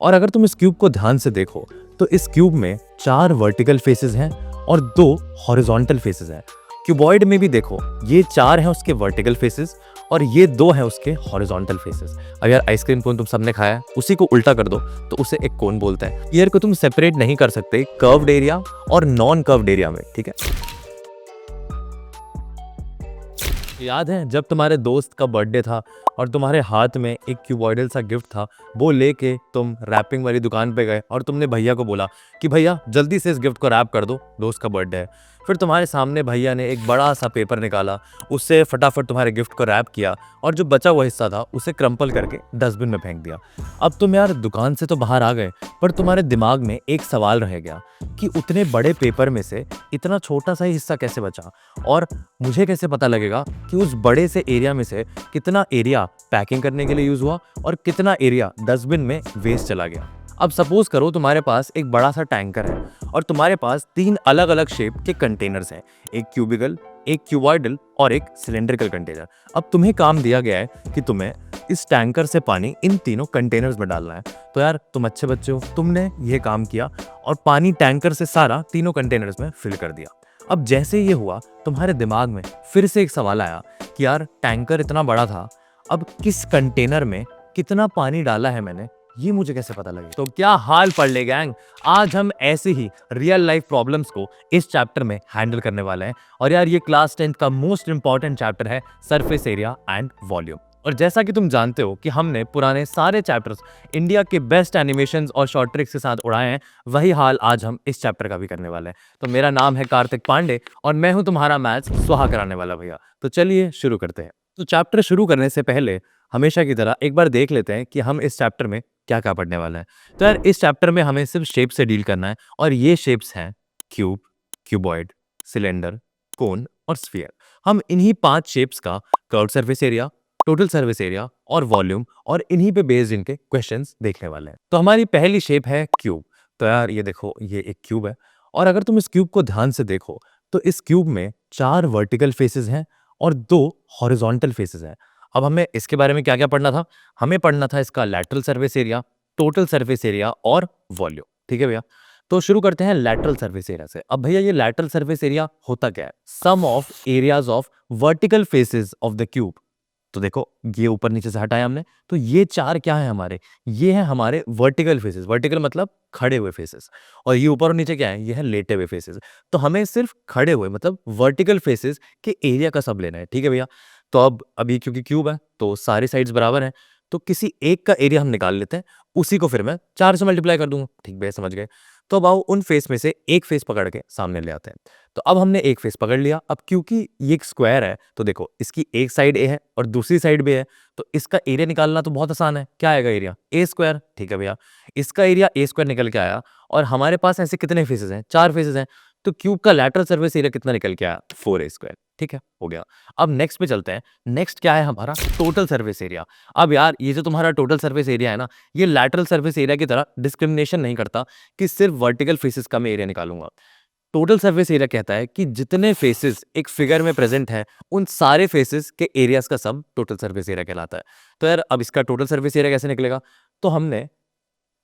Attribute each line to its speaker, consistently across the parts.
Speaker 1: और अगर तुम इस क्यूब को ध्यान से देखो तो इस क्यूब में 4 वर्टिकल फेसेस हैं और 2 हॉरिजॉन्टल फेसेस हैं। क्यूबॉइड में भी देखो, ये 4 हैं उसके वर्टिकल फेसेस और ये 2 हैं उसके हॉरिजॉन्टल फेसेस। अब यार आइसक्रीम कोन तुम सबने खाया है, उसी को उल्टा कर दो तो उसे एक कोन बोलते हैं। ईयर को तुम सेपरेट नहीं कर सकते कर्व्ड एरिया और नॉन कर्व्ड एरिया में, ठीक है। याद है जब तुम्हारे दोस्त का बर्थडे था और तुम्हारे हाथ में एक क्यूबॉइडल सा गिफ्ट था, वो लेके तुम रैपिंग वाली दुकान पे गए और तुमने भैया को बोला कि भैया जल्दी से इस गिफ्ट को रैप कर दो, दोस्त का बर्थडे है। फिर तुम्हारे सामने भैया ने एक बड़ा सा पेपर निकाला, उससे फटाफट तुम्हारे गिफ्ट को रैप किया और जो बचा हुआ हिस्सा था उसे क्रम्पल करके डस्टबिन में फेंक दिया। अब तुम यार दुकान से तो बाहर आ गए, पर तुम्हारे दिमाग में एक सवाल रह गया कि उतने बड़े पेपर में से इतना छोटा सा ही हिस्सा कैसे बचा, और मुझे कैसे पता लगेगा कि उस बड़े से एरिया में से कितना एरिया पैकिंग करने के लिए यूज हुआ और कितना एरिया डस्टबिन में वेस्ट चला गया। अब सपोज करो तुम्हारे पास एक बड़ा सा टैंकर है और तुम्हारे पास 3 अलग अलग शेप के कंटेनर्स हैं, एक क्यूबिकल, एक क्यूबॉइडल और एक सिलेंड्रिकल कंटेनर। अब तुम्हें काम दिया गया है कि तुम्हें इस टैंकर से पानी इन तीनों कंटेनर्स में डालना है। तो यार तुम अच्छे बच्चे हो, तुमने ये काम किया और पानी टैंकर से सारा तीनों कंटेनर्स में फिल कर दिया। अब जैसे ये हुआ, तुम्हारे दिमाग में फिर से एक सवाल आया कि यार टैंकर इतना बड़ा था, अब किस कंटेनर में कितना पानी डाला है मैंने, ये मुझे कैसे पता लगे। तो क्या हाल पढ़ ले गैंग, आज हम ऐसे ही रियल लाइफ प्रॉब्लम्स को इस चैप्टर में हैंडल करने वाले हैं। और यार ये क्लास 10th का मोस्ट इंपॉर्टेंट चैप्टर है सरफेस एरिया एंड वॉल्यूम। और जैसा कि तुम जानते हो कि हमने पुराने सारे चैप्टर्स इंडिया के बेस्ट एनिमेशंस और शॉर्ट ट्रिक्स के साथ उड़ाए हैं, वही हाल आज हम इस चैप्टर का भी करने वाले हैं। तो मेरा नाम है कार्तिक पांडे और मैं हूं तुम्हारा मैथ्स स्वाहा कराने वाला भैया। तो चलिए शुरू करते हैं। तो चैप्टर शुरू करने से पहले हमेशा की तरह एक बार देख लेते हैं कि हम इस चैप्टर में क्या क्या पढ़ने वाला है। तो यार इस चैप्टर में हमें सिर्फ शेप से डील करना है और ये शेप्स हैं क्यूब, क्यूबॉइड, सिलेंडर, कोन और स्फीयर। हम इन्हीं 5 शेप्स का curved surface area, total surface area और वॉल्यूम और इन्हीं पे बेस्ड इनके क्वेश्चंस देखने वाले हैं। तो हमारी पहली शेप है क्यूब। तो यार ये देखो, ये एक क्यूब है और अगर तुम इस क्यूब को ध्यान से देखो तो इस क्यूब में 4 वर्टिकल फेसेस हैं और 2 हॉरिजॉन्टल फेसेस हैं। अब हमें इसके बारे में क्या क्या पढ़ना था, हमें पढ़ना था इसका lateral surface area, total surface area और वॉल्यूम। ठीक है भैया, तो शुरू करते हैं लैटरल सरफेस एरिया से। अब भैया ये लैटरल सरफेस एरिया होता क्या है? Sum of areas of vertical faces of the cube. तो देखो ये ऊपर नीचे से हटाया हमने, तो ये 4 क्या है हमारे, ये है हमारे वर्टिकल फेसेस। वर्टिकल मतलब खड़े हुए फेसेस। और ये ऊपर और नीचे क्या है, ये है लेटे हुए फेसेस। तो हमें सिर्फ खड़े हुए मतलब वर्टिकल फेसेस के एरिया का सब लेना है। ठीक है भैया, तो अब अभी क्योंकि क्यूब है तो सारी साइड्स बराबर हैं, तो किसी एक का एरिया हम निकाल लेते हैं, उसी को फिर मैं 4 से मल्टीप्लाई कर दूंगा। ठीक भैया, समझ गए। तो अब आओ उन फेस में से एक फेस पकड़ के सामने ले आते हैं। तो अब हमने एक फेस पकड़ लिया। अब क्योंकि ये एक स्क्वायर है तो देखो इसकी एक साइड ए है और दूसरी साइड बी है, तो इसका एरिया निकालना तो बहुत आसान है। क्या आएगा एरिया? ए स्क्वायर। ठीक है भैया, इसका एरिया ए स्क्वायर निकल के आया और हमारे पास ऐसे कितने फेसेस हैं? 4 फेसेस हैं, तो क्यूब का लैटरल सरफेस एरिया कितना निकल के आया? 4a square. ठीक है, हो गया। अब नेक्स्ट पे चलते हैं। नेक्स्ट क्या है हमारा? Total surface area. अब यार ये जो तुम्हारा टोटल सरफेस एरिया है ना, ये लैटरल सरफेस एरिया की तरह डिस्क्रिमिनेशन नहीं करता कि सिर्फ वर्टिकल फेसेस का मैं एरिया निकालूंगा। टोटल सरफेस एरिया कहता है कि जितने फेसेस एक फिगर में प्रेजेंट है, उन सारे फेसेस के एरियाज का सम टोटल सरफेस एरिया कहलाता है। तो यार अब इसका टोटल सरफेस एरिया कैसे निकलेगा? तो हमने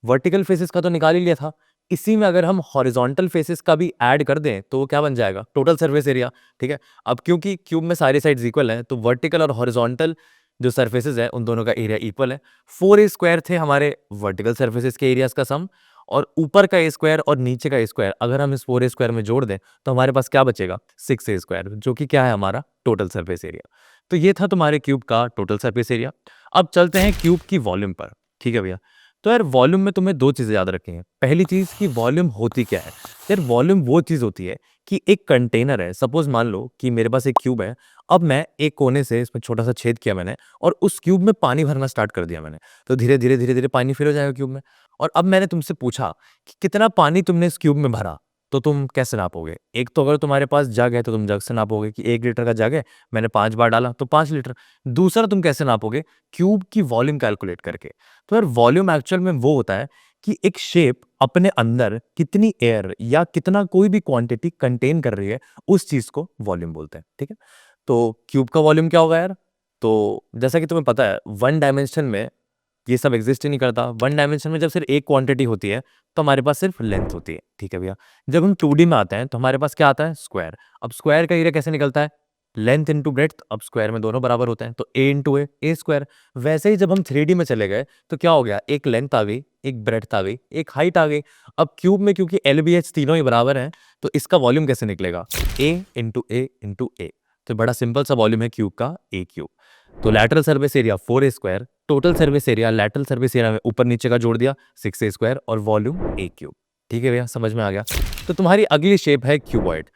Speaker 1: वर्टिकल फेसेस का तो निकाल ही लिया था, इसी में अगर हम हॉरिजॉन्टल फेसेस का भी ऐड कर दें तो वो क्या बन जाएगा? Total surface area. ठीक है, अब क्योंकि क्यूब में सारी साइड्स इक्वल हैं तो वर्टिकल और हॉरिजॉन्टल जो सरफेसेस है उन दोनों का एरिया इक्वल है। 4a स्क्वायर थे हमारे वर्टिकल सरफेसेस के एरियाज का सम, और ऊपर का ए स्क्वायर और नीचे का ए स्क्वायर अगर हम इस 4a स्क्वायर में जोड़ दें तो हमारे पास क्या बचेगा? 6a स्क्वायर, जो कि क्या है हमारा टोटल सरफेस एरिया। तो ये था तुम्हारे क्यूब का टोटल सरफेस एरिया। अब चलते हैं क्यूब की वॉल्यूम पर। ठीक है भैया, तो यार वॉल्यूम में तुम्हें 2 चीजें याद रखनी है। पहली चीज कि वॉल्यूम होती क्या है। यार वॉल्यूम वो चीज होती है कि एक कंटेनर है, सपोज मान लो कि मेरे पास एक क्यूब है। अब मैं एक कोने से इसमें छोटा सा छेद किया मैंने और उस क्यूब में पानी भरना स्टार्ट कर दिया मैंने, तो धीरे धीरे धीरे धीरे पानी फिल हो जाएगा क्यूब में। और अब मैंने तुमसे पूछा कि कितना पानी तुमने इस क्यूब में भरा, तो तुम कैसे नापोगे? एक तो अगर तुम्हारे पास जग है तो तुम जग से नापोगे कि 1 लीटर का जग है, मैंने 5 बार डाला तो 5 लीटर। दूसरा तुम कैसे नापोगे? क्यूब की वॉल्यूम कैलकुलेट करके। तो यार वॉल्यूम एक्चुअल में वो होता है कि एक शेप अपने अंदर कितनी एयर या कितना कोई भी क्वांटिटी कंटेन कर रही है, उस चीज को वॉल्यूम बोलते हैं। ठीक है, तो क्यूब का वॉल्यूम क्या होगा यार? तो जैसा कि तुम्हें पता है 1 डायमेंशन में ये सब एग्जिस्ट ही नहीं करता। वन डायमेंशन में जब सिर्फ एक क्वांटिटी होती है तो हमारे पास सिर्फ लेंथ होती है, ठीक है भैया। जब हम 2D में आते हैं तो हमारे पास क्या आता है, स्क्वायर। अब स्क्वायर का एरिया कैसे निकलता है, लेंथ इंटू ब्रेड्थ। अब स्क्वायर में दोनों बराबर होते हैं तो ए इंटू ए स्क्वायर। वैसे ही जब हम 3D में चले गए तो क्या हो गया, एक लेंथ आ गई, एक ब्रेड्थ आ गई, एक हाइट आ गई। अब क्यूब में क्योंकि एल बी एच तीनों ही बराबर हैं तो इसका वॉल्यूम कैसे निकलेगा, ए इंटू ए इंटू ए। तो बड़ा सिंपल सा वॉल्यूम है क्यूब का, ए क्यूब। तो lateral surface area 4a square, total surface area lateral surface area में ऊपर नीचे का जोड़ दिया 6a स्क्वायर और वॉल्यूम ए क्यूब। ठीक है भैया, समझ में आ गया। तो तुम्हारी अगली शेप है क्यूबॉइड।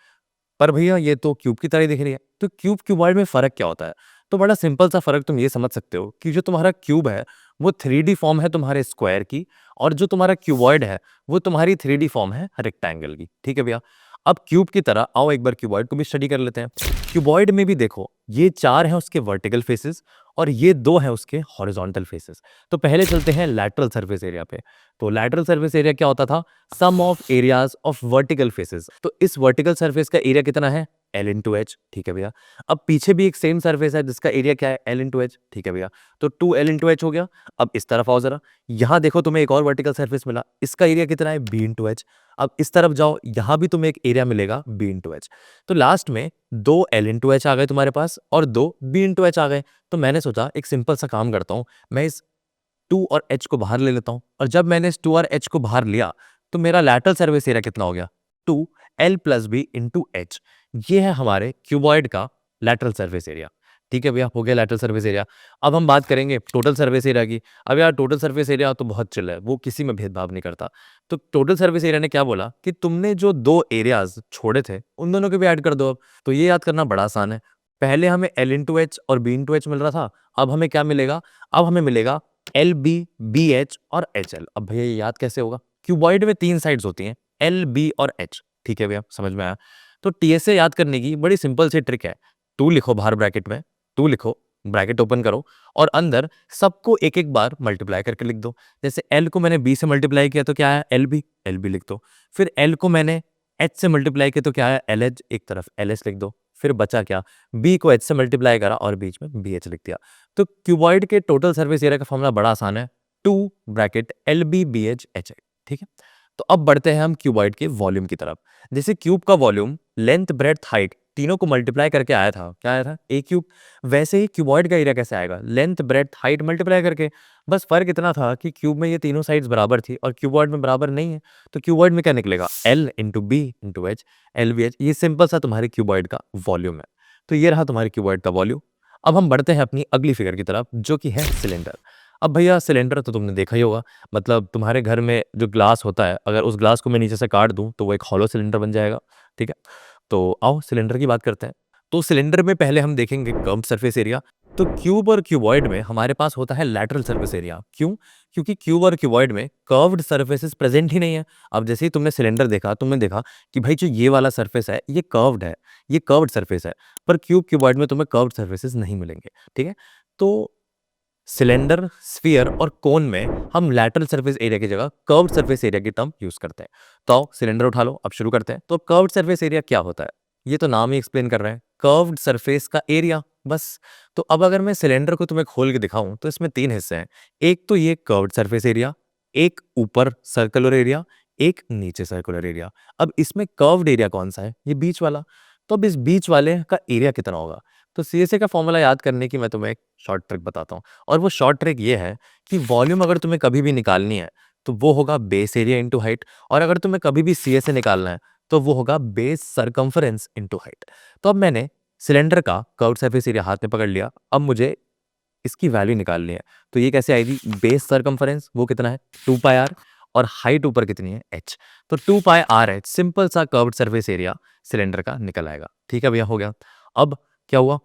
Speaker 1: पर भैया ये तो क्यूब की तरह ही दिख रही है, तो क्यूब क्यूबॉइड में फर्क क्या होता है। तो बड़ा सिंपल सा फर्क तुम ये समझ सकते हो कि जो तुम्हारा क्यूब है वो 3D फॉर्म है तुम्हारे स्क्वायर की, और जो तुम्हारा क्यूबॉइड है वो तुम्हारी 3D फॉर्म है रेक्टेंगल की। ठीक है भैया, अब क्यूब की तरह आओ एक बार क्यूबॉइड को भी स्टडी कर लेते हैं। क्यूबॉइड में भी देखो, ये 4 हैं उसके वर्टिकल फेसेस और ये 2 हैं उसके हॉरिजॉन्टल फेसेस। तो पहले चलते हैं लैटरल सरफेस एरिया पे। तो लैटरल सरफेस एरिया क्या होता था, sum of areas of vertical faces. तो इस वर्टिकल सरफेस का एरिया कितना है, एल इंटू एच। ठीक है भैया, अब पीछे भी एक सेम सरफेस है जिसका एरिया क्या है, एल इंटू एच। ठीक है भैया, तो 2l इंटू एच हो गया। अब इस तरफ आओ जरा, यहां देखो तुम्हें एक और वर्टिकल सरफेस मिला, इसका एरिया कितना है, बी इंटू एच। अब इस तरफ जाओ, यहां भी तुम्हें एक एरिया मिलेगा बी इंटू एच। तो लास्ट में 2l इंटू एच आ गए तुम्हारे पास और 2 बी इंटू एच आ गए। तो मैंने सोचा एक सिंपल सा काम करता हूं, मैं इस 2 और h को बाहर ले लेता हूं, और जब मैंने इस 2 और h को बाहर लिया तो मेरा लैटरल सर्फेस एरिया कितना हो गया, 2l plus B into H. ये है हमारे क्यूबॉइड का लैटरल सर्फेस एरिया। ठीक है भैया, हो गया लैटरल सर्फेस एरिया। अब हम बात करेंगे टोटल सर्फेस एरिया की। अब यार टोटल सर्फेस एरिया तो बहुत चिल है, वो किसी में भेदभाव नहीं करता। तो टोटल सर्फेस एरिया ने क्या बोला कि तुमने जो 2 एरियाज छोड़े थे उन दोनों को भी ऐड कर दो। अब तो ये याद करना बड़ा आसान है। पहले हमें एल इंटू एच और बी इंटू एच मिल रहा था, अब हमें क्या मिलेगा, अब हमें मिलेगा एल बी, बी एच और एच एल। अब भैया ये याद कैसे होगा, क्यूबॉइड में 3 साइड्स होती हैं, एल बी और एच। ठीक है भैया, समझ में आया। तो टीएसए याद करने की बड़ी सिंपल सी ट्रिक है। 2 लिखो बाहर ब्रैकेट में, 2 लिखो, ब्रैकेट ओपन करो और अंदर सबको एक एक बार मल्टीप्लाई करके लिख दो। जैसे एल को मैंने बी से मल्टीप्लाई किया तो क्या है, एल बी, एल बी लिख दो। फिर एल को मैंने एच से मल्टीप्लाई किया तो क्या है, एल एच, एक तरफ एल एच लिख दो। फिर बचा क्या, बी को एच से मल्टीप्लाई करा और बीच में बी एच लिख दिया। तो क्यूबॉइड के टोटल सर्फेस एरिया का फॉर्मूला बड़ा आसान है, 2 bracket L B B H H. ठीक है, तो अब बढ़ते हैं हम क्यूबॉइड के वॉल्यूम की तरफ। जैसे क्यूब का वॉल्यूम लेंथ ब्रेड्थ हाइट तीनों को मल्टीप्लाई करके आया था, क्या आया था, ए क्यूब। वैसे ही क्यूबॉइड का एरिया कैसे आएगा, लेंथ ब्रेड्थ हाइट मल्टीप्लाई करके। बस फर्क इतना था कि क्यूब में ये तीनों साइड्स बराबर थी और क्यूबॉइड में बराबर नहीं है। तो क्यूबॉइड में क्या निकलेगा, L into B into H, L B H. ये सिंपल सा तुम्हारे क्यूबॉइड का वॉल्यूम है। तो ये रहा तुम्हारे क्यूबॉइड का वॉल्यूम। अब हम बढ़ते हैं अपनी अगली फिगर की तरफ जो कि है सिलेंडर। अब भैया सिलेंडर तो तुमने देखा ही होगा, मतलब तुम्हारे घर में जो ग्लास होता है, अगर उस ग्लास को मैं नीचे से काट दूं तो वो एक हॉलो सिलेंडर बन जाएगा। ठीक है, तो आओ सिलेंडर की बात करते हैं। तो सिलेंडर में पहले हम देखेंगे कर्व्ड सरफेस एरिया। तो क्यूब और क्यूबॉइड में हमारे पास होता है लैटरल सरफेस एरिया। क्यों, क्योंकि क्यूब और क्यूबॉइड में कर्व्ड सरफेसेस प्रेजेंट ही नहीं है। अब जैसे ही तुमने सिलेंडर देखा, तुमने देखा कि भाई जो ये वाला सरफेस है ये कर्व्ड है, ये कर्व्ड सरफेस है। पर क्यूब क्यूबॉइड में तुम्हें कर्व्ड सरफेसेस नहीं मिलेंगे। ठीक है, तो सिलेंडर, स्फीयर और कोन में हम लैटरल सरफेस एरिया की जगह कर्व्ड सरफेस एरिया की टर्म यूज करते हैं। तो आओ सिलेंडर उठा लो, अब शुरू करते हैं। तो कर्व्ड सरफेस एरिया क्या होता है, ये तो नाम ही एक्सप्लेन कर रहे हैं, कर्व्ड सरफेस का एरिया, बस। तो अब अगर मैं सिलेंडर को तुम्हें खोल के दिखाऊं तो इसमें 3 हिस्से हैं। एक तो ये कर्व्ड सरफेस एरिया, एक ऊपर सर्कुलर एरिया, एक नीचे सर्कुलर एरिया। अब इसमें कर्व्ड एरिया कौन सा है, ये बीच वाला। तो अब इस बीच वाले का एरिया कितना होगा। तो सीएसए का फॉर्मूला याद करने की मैं तुम्हें एक शॉर्ट ट्रिक बताता हूँ, और वो शॉर्ट ट्रिक ये है कि वॉल्यूम अगर तुम्हें कभी भी निकालनी है तो वो होगा बेस एरिया इंटू हाइट, और अगर तुम्हें कभी भी सीएसए निकालना है तो वो होगा बेस सरकमफरेंस इंटू हाइट। तो अब मैंने सिलेंडर का कर्व्ड सरफेस एरिया हाथ में पकड़ लिया, अब मुझे इसकी वैल्यू निकालनी है। तो ये कैसे आएगी, बेस सरकमफरेंस वो कितना है, 2 पाई आर, और हाइट ऊपर कितनी है, h। तो 2 पाई आर एच, सिंपल सा कर्व्ड सरफेस एरिया सिलेंडर का निकल आएगा। ठीक है भैया, हो गया। अब क्या हुआ,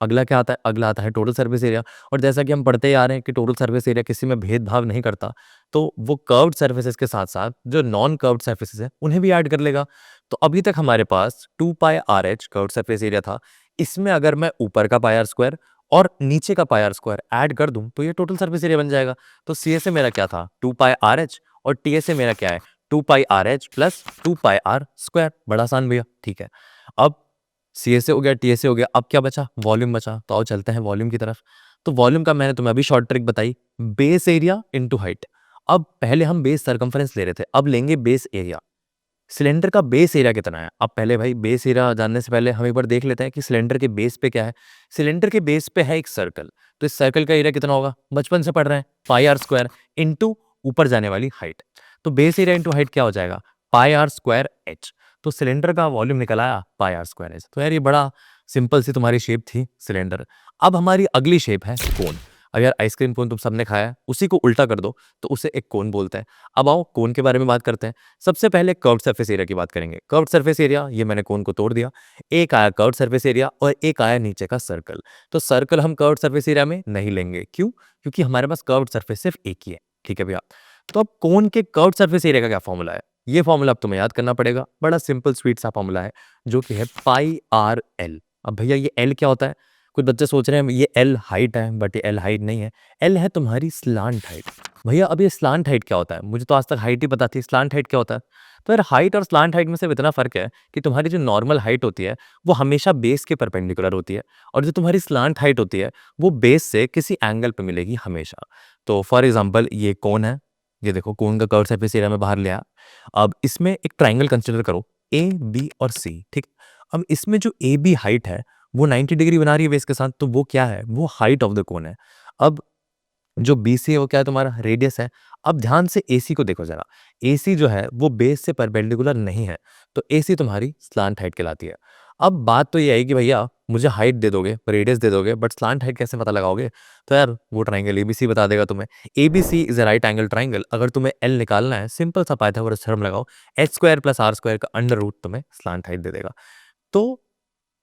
Speaker 1: अगला क्या आता है, अगला आता है टोटल सर्विस एरिया। और जैसा कि हम पढ़ते ही आ रहे हैं कि टोटल सर्विस एरिया किसी में भेदभाव नहीं करता, तो वो कर्व्ड सर्फेसेस के साथ साथ जो नॉन कर्व्ड सर्फेसेस हैं उन्हें भी ऐड कर लेगा। तो अभी तक हमारे पास 2 pi are H curved surface area था। इसमें अगर मैं ऊपर का पाई आर स्क्वायर और नीचे का पाई आर स्क्वायर ऐड कर दूं तो ये टोटल सर्फेस एरिया बन जाएगा। तो सी एस ए मेरा क्या था, 2 पाई आर एच, और टी एस ए मेरा क्या है, 2 pi R H plus 2 pi are square. बड़ा आसान भैया, ठीक है। अब सी एस ए हो गया, टी एस ए हो गया, अब क्या बचा, वॉल्यूम बचा। तो आओ चलते हैं वॉल्यूम की तरफ। तो वॉल्यूम का मैंने तुम्हें अभी शॉर्ट ट्रिक बताई, बेस एरिया इनटू हाइट। अब पहले हम बेस सरकमफेरेंस ले रहे थे, अब लेंगे बेस एरिया। सिलेंडर का बेस एरिया कितना है? अब पहले भाई बेस एरिया जानने से पहले हम एक बार देख लेते हैं कि सिलेंडर के बेस पे क्या है। सिलेंडर के बेस पे है एक सर्कल, तो इस सर्कल का एरिया कितना होगा? बचपन से पढ़ रहे हैं, पाई आर स्क्वायर इंटू ऊपर जाने वाली हाइट। तो बेस एरिया इंटू हाइट क्या हो जाएगा? पाई आर स्क्वायर एच। तो सिलेंडर का वॉल्यूम निकल आया पाई आर स्क्वायर एच। तो यार ये बड़ा सिंपल सी तुम्हारी शेप थी सिलेंडर। अब हमारी अगली शेप है कोन। अब यार आइसक्रीम कोन तुम सबने खाया है, उसी को उल्टा कर दो तो उसे एक कोन बोलते हैं। अब आओ कोन के बारे में बात करते हैं। सबसे पहले कर्व्ड सरफेस एरिया की बात करेंगे। कर्व्ड सरफेस एरिया, ये मैंने कोन को तोड़ दिया, एक आया कर्व्ड सरफेस एरिया और एक आया नीचे का सर्कल। तो सर्कल हम कर्व्ड सरफेस एरिया में नहीं लेंगे, क्यों? क्योंकि हमारे पास कर्व्ड सरफेस सिर्फ एक ही है, ठीक है भैया। तो अब कोन के कर्व्ड सरफेस एरिया का क्या फॉर्मूला है? ये फॉर्मूला अब तुम्हें याद करना पड़ेगा, बड़ा सिंपल स्वीट सा फॉर्मूला है जो कि है पाई आर एल। अब भैया ये एल क्या होता है? कुछ बच्चे सोच रहे हैं ये एल हाइट है, बट ये एल हाइट नहीं है, एल है तुम्हारी स्लांट हाइट। भैया अब ये स्लांट हाइट क्या होता है? मुझे तो आज तक हाइट ही पता थी, स्लांट हाइट क्या होता है? तो यार हाइट और स्लांट हाइट में सिर्फ इतना फर्क है कि तुम्हारी जो नॉर्मल हाइट होती है वो हमेशा बेस के परपेंडिकुलर होती है, और जो तुम्हारी स्लांट हाइट होती है वो बेस से किसी एंगल पे मिलेगी हमेशा। तो फॉर एग्जांपल ये कोन है, ये देखो कोन का कर्व सरफेस एरिया में बाहर ले आया। अब इसमें एक ट्राइंगल कंसिडर करो, ए बी और सी, ठीक। अब इसमें जो ए बी हाइट है वो 90 डिग्री बना रही है बेस के साथ, तो वो क्या है? वो हाइट ऑफ द कोन है। अब जो बीसी है वो क्या है? तुम्हारा रेडियस है। अब ध्यान से एसी को देखो जरा, एसी जो है वो बेस से परपेंडिकुलर नहीं है, तो एसी तुम्हारी स्लांट हाइट कहलाती है। अब बात तो ये आई कि भैया मुझे हाइट दे दोगे, रेडियस दे दोगे, बट स्लांट हाइट कैसे पता लगाओगे? तो यार वो ट्राइंगल एबीसी बता देगा तुम्हें। ABC is a right angle triangle. अगर तुम्हें एल निकालना है, सिंपल सा पाइथागोरस थ्योरम लगाओ, H square plus R square का अंडर रूट तुम्हें स्लांट हाइट दे देगा। तो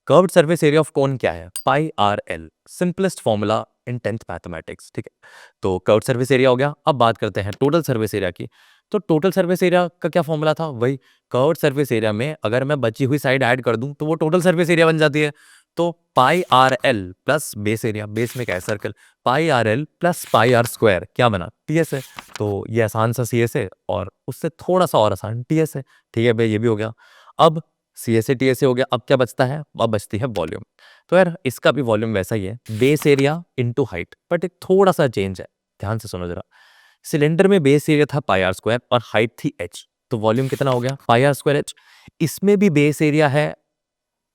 Speaker 1: curved surface area of cone क्या है? Pi R L, simplest formula in 10th mathematics, ठीक है। तो कर्व्ड सरफेस एरिया हो गया। अब बात करते हैं टोटल सरफेस एरिया की। तो टोटल सरफेस एरिया का क्या फॉर्मूला था? वही कर्व्ड सरफेस एरिया में अगर मैं बची हुई साइड ऐड कर दूं तो वो टोटल सरफेस एरिया बन जाती है। तो pi R L plus base area, base में क्या है? Circle, pi R L plus pi are square क्या बना? टी एस है। तो ये आसान सा सी एस है, और उससे थोड़ा सा और आसान टी एस है, ठीक है भाई, ये भी हो गया। अब C S A T S A हो गया, अब क्या बचता है? अब बचती है वॉल्यूम। तो यार इसका भी वॉल्यूम वैसा ही है, base area into height, but एक थोड़ा सा चेंज है, ध्यान से सुनो जरा। सिलेंडर में बेस एरिया था पाई आर स्क्वायर और हाइट थी एच, तो वॉल्यूम कितना हो गया? पाई आर स्क्वायर एच। इसमें भी बेस एरिया है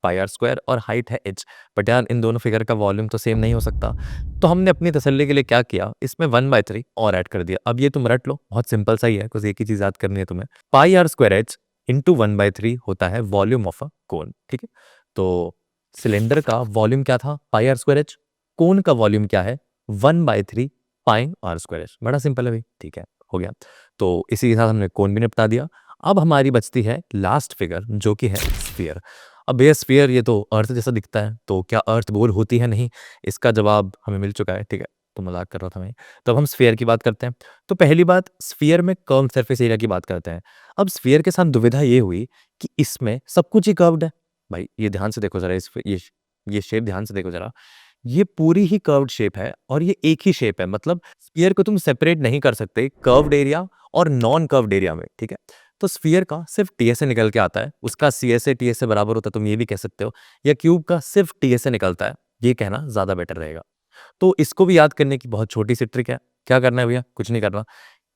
Speaker 1: पाई आर स्क्वायर और हाइट है एच, बट यार इन दोनों फिगर का वॉल्यूम तो सेम नहीं हो सकता। तो हमने अपनी तसल्ली के लिए क्या किया, इसमें 1/3 और ऐड कर दिया। अब ये तुम रट लो, बहुत सिंपल सा ही है, कुछ एक ही चीज याद करनी है तुम्हें। पाई आर स्क्वायर एच इंटू 1/3 होता है वॉल्यूम ऑफ अ कोन, ठीक है। तो सिलेंडर का वॉल्यूम क्या था? Pi are square H. कोन का वॉल्यूम क्या है? 1/3 पाई आर स्क्वायर एच। बड़ा सिंपल है भाई, ठीक है, हो गया। तो इसी के साथ हमने कोन भी निपटा दिया। अब हमारी बचती है लास्ट फिगर जो कि है स्फीयर। अब भैया स्फीयर ये तो अर्थ जैसा दिखता है, तो क्या अर्थ गोल होती है? नहीं, इसका जवाब हमें मिल चुका है, ठीक है, तो मजाक कर रहा था मैं। तो अब हम स्फीयर की बात करते हैं। तो पहली बात, स्फीयर में कर्व सरफेस एरिया की बात करते हैं। अब स्फीयर के साथ दुविधा ये हुई कि इसमें सब कुछ ही कर्व्ड है। भाई ये ध्यान से देखो जरा, ये शेप ध्यान से देखो जरा, ये पूरी ही कर्व्ड शेप है और ये एक ही शेप है, मतलब स्फीयर को तुम सेपरेट नहीं कर सकते कर्व्ड एरिया और नॉन कर्व्ड एरिया में, ठीक है। तो स्फीयर का सिर्फ टीएसए निकल के आता है, उसका सीएसए टीएसए बराबर होता है, तुम ये भी कह सकते हो, या क्यूब का सिर्फ टीएसए निकलता है, ये कहना ज्यादा बेटर रहेगा। तो इसको भी याद करने की बहुत छोटी सी ट्रिक है। क्या करना है भैया? कुछ नहीं करना,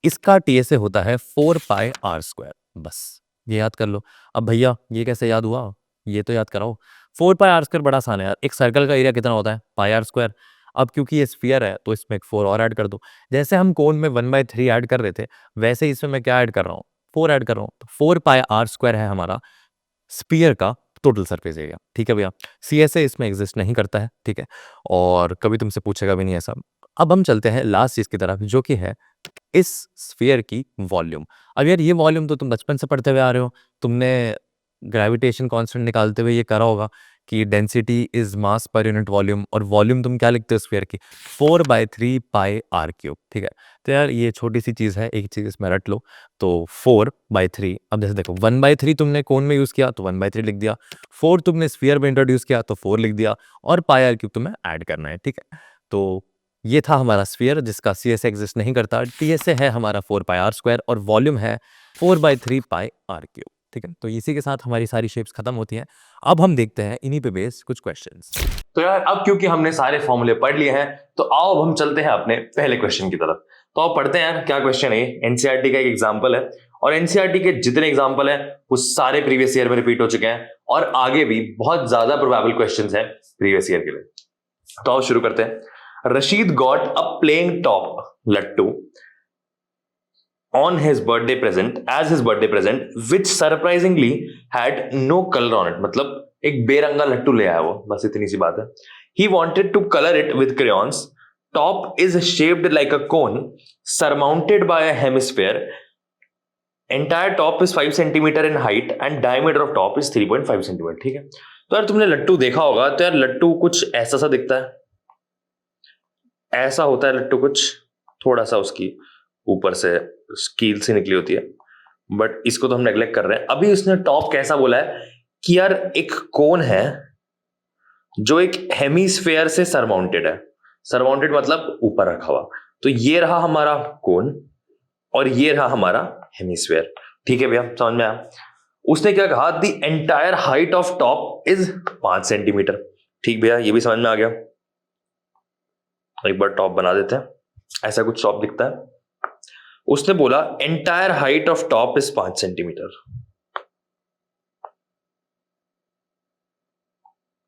Speaker 1: इसका टीएसए होता है 4 पाई आर स्क्वायर, बस ये याद कर लो। अब भैया ये कैसे याद हुआ? ये तो याद कराओ। 4 पाई आर स्क्वायर बड़ा आसान है यार, एक सर्कल का एरिया कितना होता है? Pi are square. अब क्योंकि ये स्फीयर है तो इसमें एक 4 और ऐड कर दो। जैसे हम कोन में 1/3 ऐड कर रहे थे, वैसे ही इसमें मैं क्या ऐड कर रहा हूँ? 4 ऐड कर रहा हूँ। तो 4 पाई आर स्क्वायर है हमारा स्फीयर का टोटल सरफेस एरिया, ठीक है भैया। सीएसए इसमें एग्जिस्ट नहीं करता है, ठीक है, और कभी तुमसे पूछेगा भी नहीं ऐसा। अब हम चलते हैं लास्ट चीज की तरफ जो कि है इस स्फीयर की वॉल्यूम। अब यार ये वॉल्यूम तो तुम बचपन से पढ़ते हुए आ रहे हो, तुमने ग्रेविटेशन कांस्टेंट निकालते हुए ये करा होगा कि density is mass per unit volume, और वॉल्यूम तुम क्या लिखते हो स्फीयर की? 4/3 पाई आर क्यूब, ठीक है। तो यार ये छोटी सी चीज़ है, एक चीज़ इसमें रट लो। तो 4/3, अब जैसे देखो 1/3 तुमने कोन में यूज़ किया तो 1/3 लिख दिया, 4 तुमने स्फीयर में इंट्रोड्यूस किया तो 4 लिख दिया, और पाई आर क्यूब तुम्हें ऐड करना है, ठीक है। तो ये था हमारा स्फीयर जिसका सी एस एग्जिस्ट नहीं करता, टी एस ए है हमारा 4 पाई आर स्क्वायर, और वॉल्यूम है 4/3 पाई आर क्यूब, ठीक है। ठीक है, तो इसी के साथ हमारी सारी शेप्स खत्म होती हैं। अब हम देखते हैं इन्हीं पे बेस्ड कुछ क्वेश्चंस। तो यार अब क्योंकि हमने सारे फॉर्मूले पढ़ लिए हैं, तो आओ अब हम चलते हैं अपने पहले क्वेश्चन की तरफ। तो आप पढ़ते हैं यार क्या क्वेश्चन है। एनसीईआरटी का एक एग्जांपल है, और एनसीईआरटी के जितने एग्जांपल हैं वो सारे प्रीवियस ईयर में रिपीट हो चुके हैं, और आगे भी बहुत ज्यादा प्रोबेबल क्वेश्चंस हैं प्रीवियस ईयर के लिए। तो आओ शुरू करते हैं। Rashid got a playing top लट्टू on his birthday present which surprisingly had no color on it। मतलब एक बेरंगा लट्टू ले आया वो, बस इतनी सी बात है। He wanted to color it with crayons। Top is shaped like a cone surmounted by a hemisphere। Entire top is 5 centimeter in height and diameter of top is 3.5 centimeter। ठीक है, तो यार तुमने लट्टू देखा होगा, तो यार लट्टू कुछ ऐसा सा दिखता है, ऐसा होता है लट्टू, कुछ थोड़ा सा उसकी ऊपर से स्कील से निकली होती है, बट इसको तो हम नेग्लेक्ट कर रहे हैं। अभी उसने टॉप कैसा बोला है कि यार एक कोन है जो एक हेमीस्फेयर से सरमाउंटेड है। सरमाउंटेड मतलब ऊपर रखा हुआ। तो ये रहा हमारा कोन और ये रहा हमारा हेमीस्फेयर। ठीक है भैया, समझ में आया। उसने क्या कहा, the entire height of top is 5 centimetre. ठीक भैया, ये भी समझ में आ गया। एक बार टॉप बना देते हैं, ऐसा कुछ टॉप दिखता है। उसने बोला entire height of top is 5 centimetre.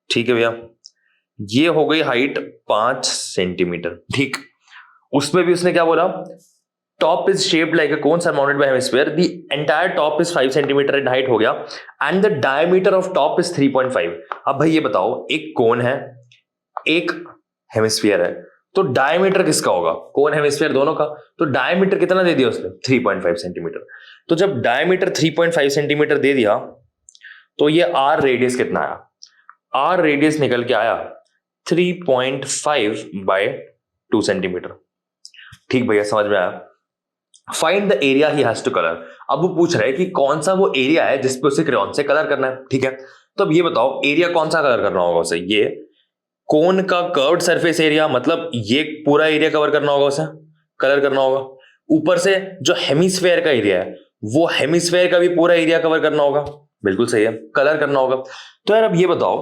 Speaker 1: ठीक है भैया, ये हो गई हाइट 5 सेंटीमीटर। ठीक, उसमें भी उसने क्या बोला, top is shaped like a cone surmounted by hemisphere, the entire top is 5 centimetre in height हो गया, and the diameter of top is 3.5। अब भाई ये बताओ, एक कोन है एक हेमिस्फीयर है, तो डायमीटर किसका होगा, कोन हेमिस्फीयर दोनों का। तो डायमीटर कितना दे दिया उसने, 3.5 सेंटीमीटर। तो जब डायमीटर 3.5 सेंटीमीटर दे दिया, तो ये आर रेडियस कितना आया, आर रेडियस निकल के आया 3.5 बाय 2 सेंटीमीटर। ठीक भैया, समझ में आया। Find the area he has to colour. अब वो पूछ रहे हैं कि कौन सा वो एरिया है जिसपे उसे क्रेयॉन से कलर करना है। ठीक है, तो अब ये बताओ एरिया कौन सा कलर करना होगा उसे, ये कोन का कर्व्ड सरफेस एरिया, मतलब ये पूरा एरिया कवर करना होगा, उसे कलर करना होगा। ऊपर से जो हेमिस्फेयर का एरिया है, वो हेमिस्फेयर का भी पूरा एरिया कवर करना होगा। बिल्कुल सही है, कलर करना होगा। तो यार अब ये बताओ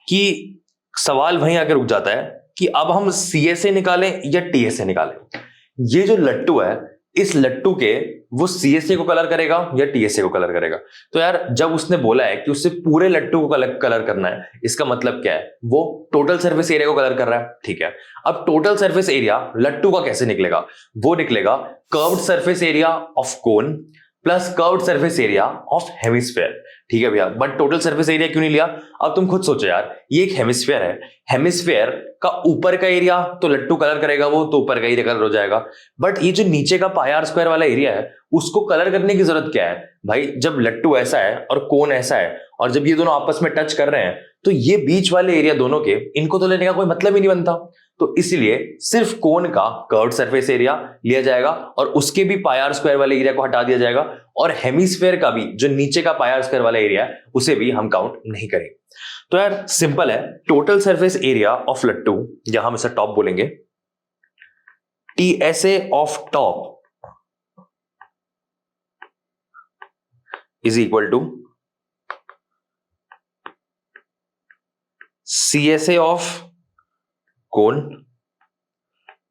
Speaker 1: कि सवाल वहीं आकर रुक जाता है कि अब हम सीएसए निकालें या टीएसए निकालें। ये जो लट्टू है, इस लट्टू के वो सीएसए को कलर करेगा या टीएसए को कलर करेगा। तो यार जब उसने बोला है कि उससे पूरे लट्टू को कलर करना है, इसका मतलब क्या है, वो टोटल सरफेस एरिया को कलर कर रहा है। ठीक है, अब टोटल सरफेस एरिया लट्टू का कैसे निकलेगा, वो निकलेगा curved surface area of cone plus curved surface area of hemisphere. ठीक है भैया, बट टोटल सरफेस एरिया क्यों नहीं लिया। अब तुम खुद सोचो यार, ये एक हेमिस्फीयर है, हेमिस्फीयर का ऊपर का एरिया तो लट्टू कलर करेगा, वो तो ऊपर का एरिया कलर हो जाएगा। बट ये जो नीचे का पाई आर स्क्वायर वाला एरिया है, उसको कलर करने की जरूरत क्या है भाई। जब लट्टू ऐसा है और कोन ऐसा है, और जब ये दोनों आपस में टच कर रहे हैं, तो ये बीच वाले एरिया दोनों के, इनको तो लेने का कोई मतलब ही नहीं बनता। तो इसलिए सिर्फ कोन का कर्व्ड सरफेस एरिया लिया जाएगा और उसके भी पाई आर स्क्वायर वाले एरिया को हटा दिया जाएगा, और हेमिस्फीयर का भी जो नीचे का पाई आर स्क्वायर वाला एरिया है उसे भी हम काउंट नहीं करेंगे। तो यार सिंपल है, टोटल सरफेस एरिया ऑफ लट्टू, यहां हम इसे टॉप बोलेंगे, TSA of top is equal to CSA of cone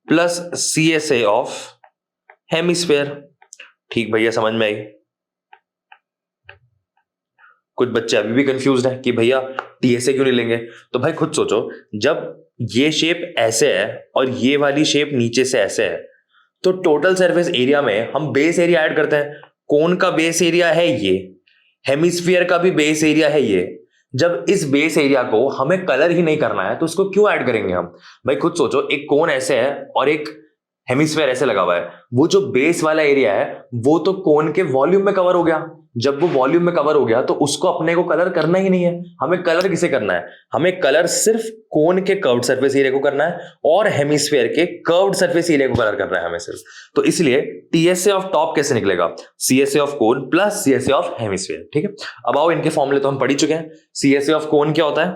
Speaker 1: plus CSA of hemisphere. ठीक भैया, समझ में आई। कुछ बच्चे अभी भी कंफ्यूज है कि भैया टीएसए क्यों नहीं लेंगे। तो भाई खुद सोचो, जब ये शेप ऐसे है और ये वाली शेप नीचे से ऐसे है, तो टोटल सरफेस एरिया में हम बेस एरिया ऐड करते हैं। कोन का बेस एरिया है ये, हेमिस्फीयर का भी बेस एरिया है ये। जब इस बेस एरिया को हमें कलर ही नहीं करना है, तो उसको क्यों ऐड करेंगे हम। भाई खुद सोचो, एक कोन ऐसे है और एक हेमिस्फीयर ऐसे लगा हुआ है, वो जो बेस वाला एरिया है वो तो कोन के वॉल्यूम में कवर हो गया। जब वो वॉल्यूम में कवर हो गया तो उसको अपने को कलर करना ही नहीं है। हमें कलर किसे करना है, हमें कलर सिर्फ कोन के कर्व्ड सरफेस एरिया को करना है और हेमिस्फीयर के कर्व्ड सरफेस एरिया को कलर करना है हमें सिर्फ। तो इसलिए टीएसए ऑफ टॉप कैसे निकलेगा, CSA of cone plus CSA of hemisphere. ठीक है, अब आओ इनके फॉर्मूले तो हम पढ़ ही चुके हैं। सीएसए ऑफ कोन क्या होता है,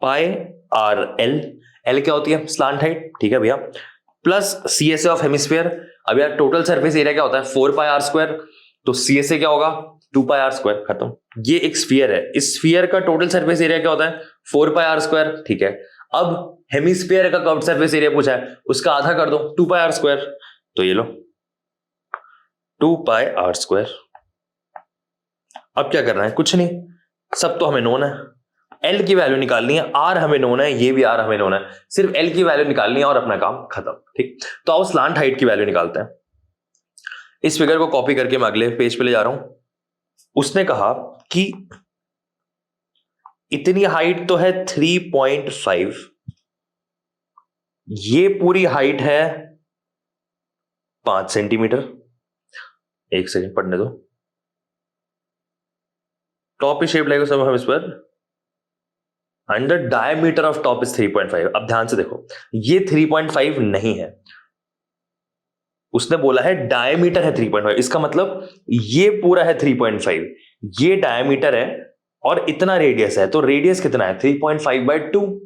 Speaker 1: पाई आर एल, एल क्या होती है, स्लांट हाइट। ठीक है भैया, प्लस सीएसए ऑफ हेमिस्फीयर। अब यार टोटल सरफेस एरिया क्या होता है, 4 पाई आर स्क्वायर। तो सीएसए क्या होगा,
Speaker 2: 2 पाई आर स्क्वायर, खत्म। ये एक स्फीयर है, इस स्फीयर का टोटल सरफेस एरिया क्या होता है? 4 पाई आर स्क्वायर, ठीक है। अब हेमिस्फीयर का कर्व्ड सरफेस एरिया पूछा है, उसका आधा कर दो, 2 पाई आर स्क्वायर। तो ये लो 2 पाई आर स्क्वायर। अब क्या करना है? कुछ नहीं, सब तो हमें नोन है। एल की वैल्यू निकालनी है, आर हमें नोन है, ये भी आर हमें नोन है, सिर्फ एल की वैल्यू निकालनी है और अपना काम खत्म। ठीक, तो आओ स्लांट हाइट की वैल्यू निकालते हैं। इस फिगर को कॉपी करके मैं अगले पेज पे ले जा रहा हूं। उसने कहा कि इतनी हाइट तो है 3.5, ये पूरी हाइट है 5 सेंटीमीटर। एक सेकंड पढ़ने दो। Top is shaped like a sub hemisphere and the diameter of top is 3.5। अब ध्यान से देखो, ये 3.5 नहीं है, उसने बोला है डायमीटर है 3.5। इसका मतलब ये पूरा है 3.5, ये डायमीटर है और इतना रेडियस है। तो रेडियस कितना है? 3.5/2।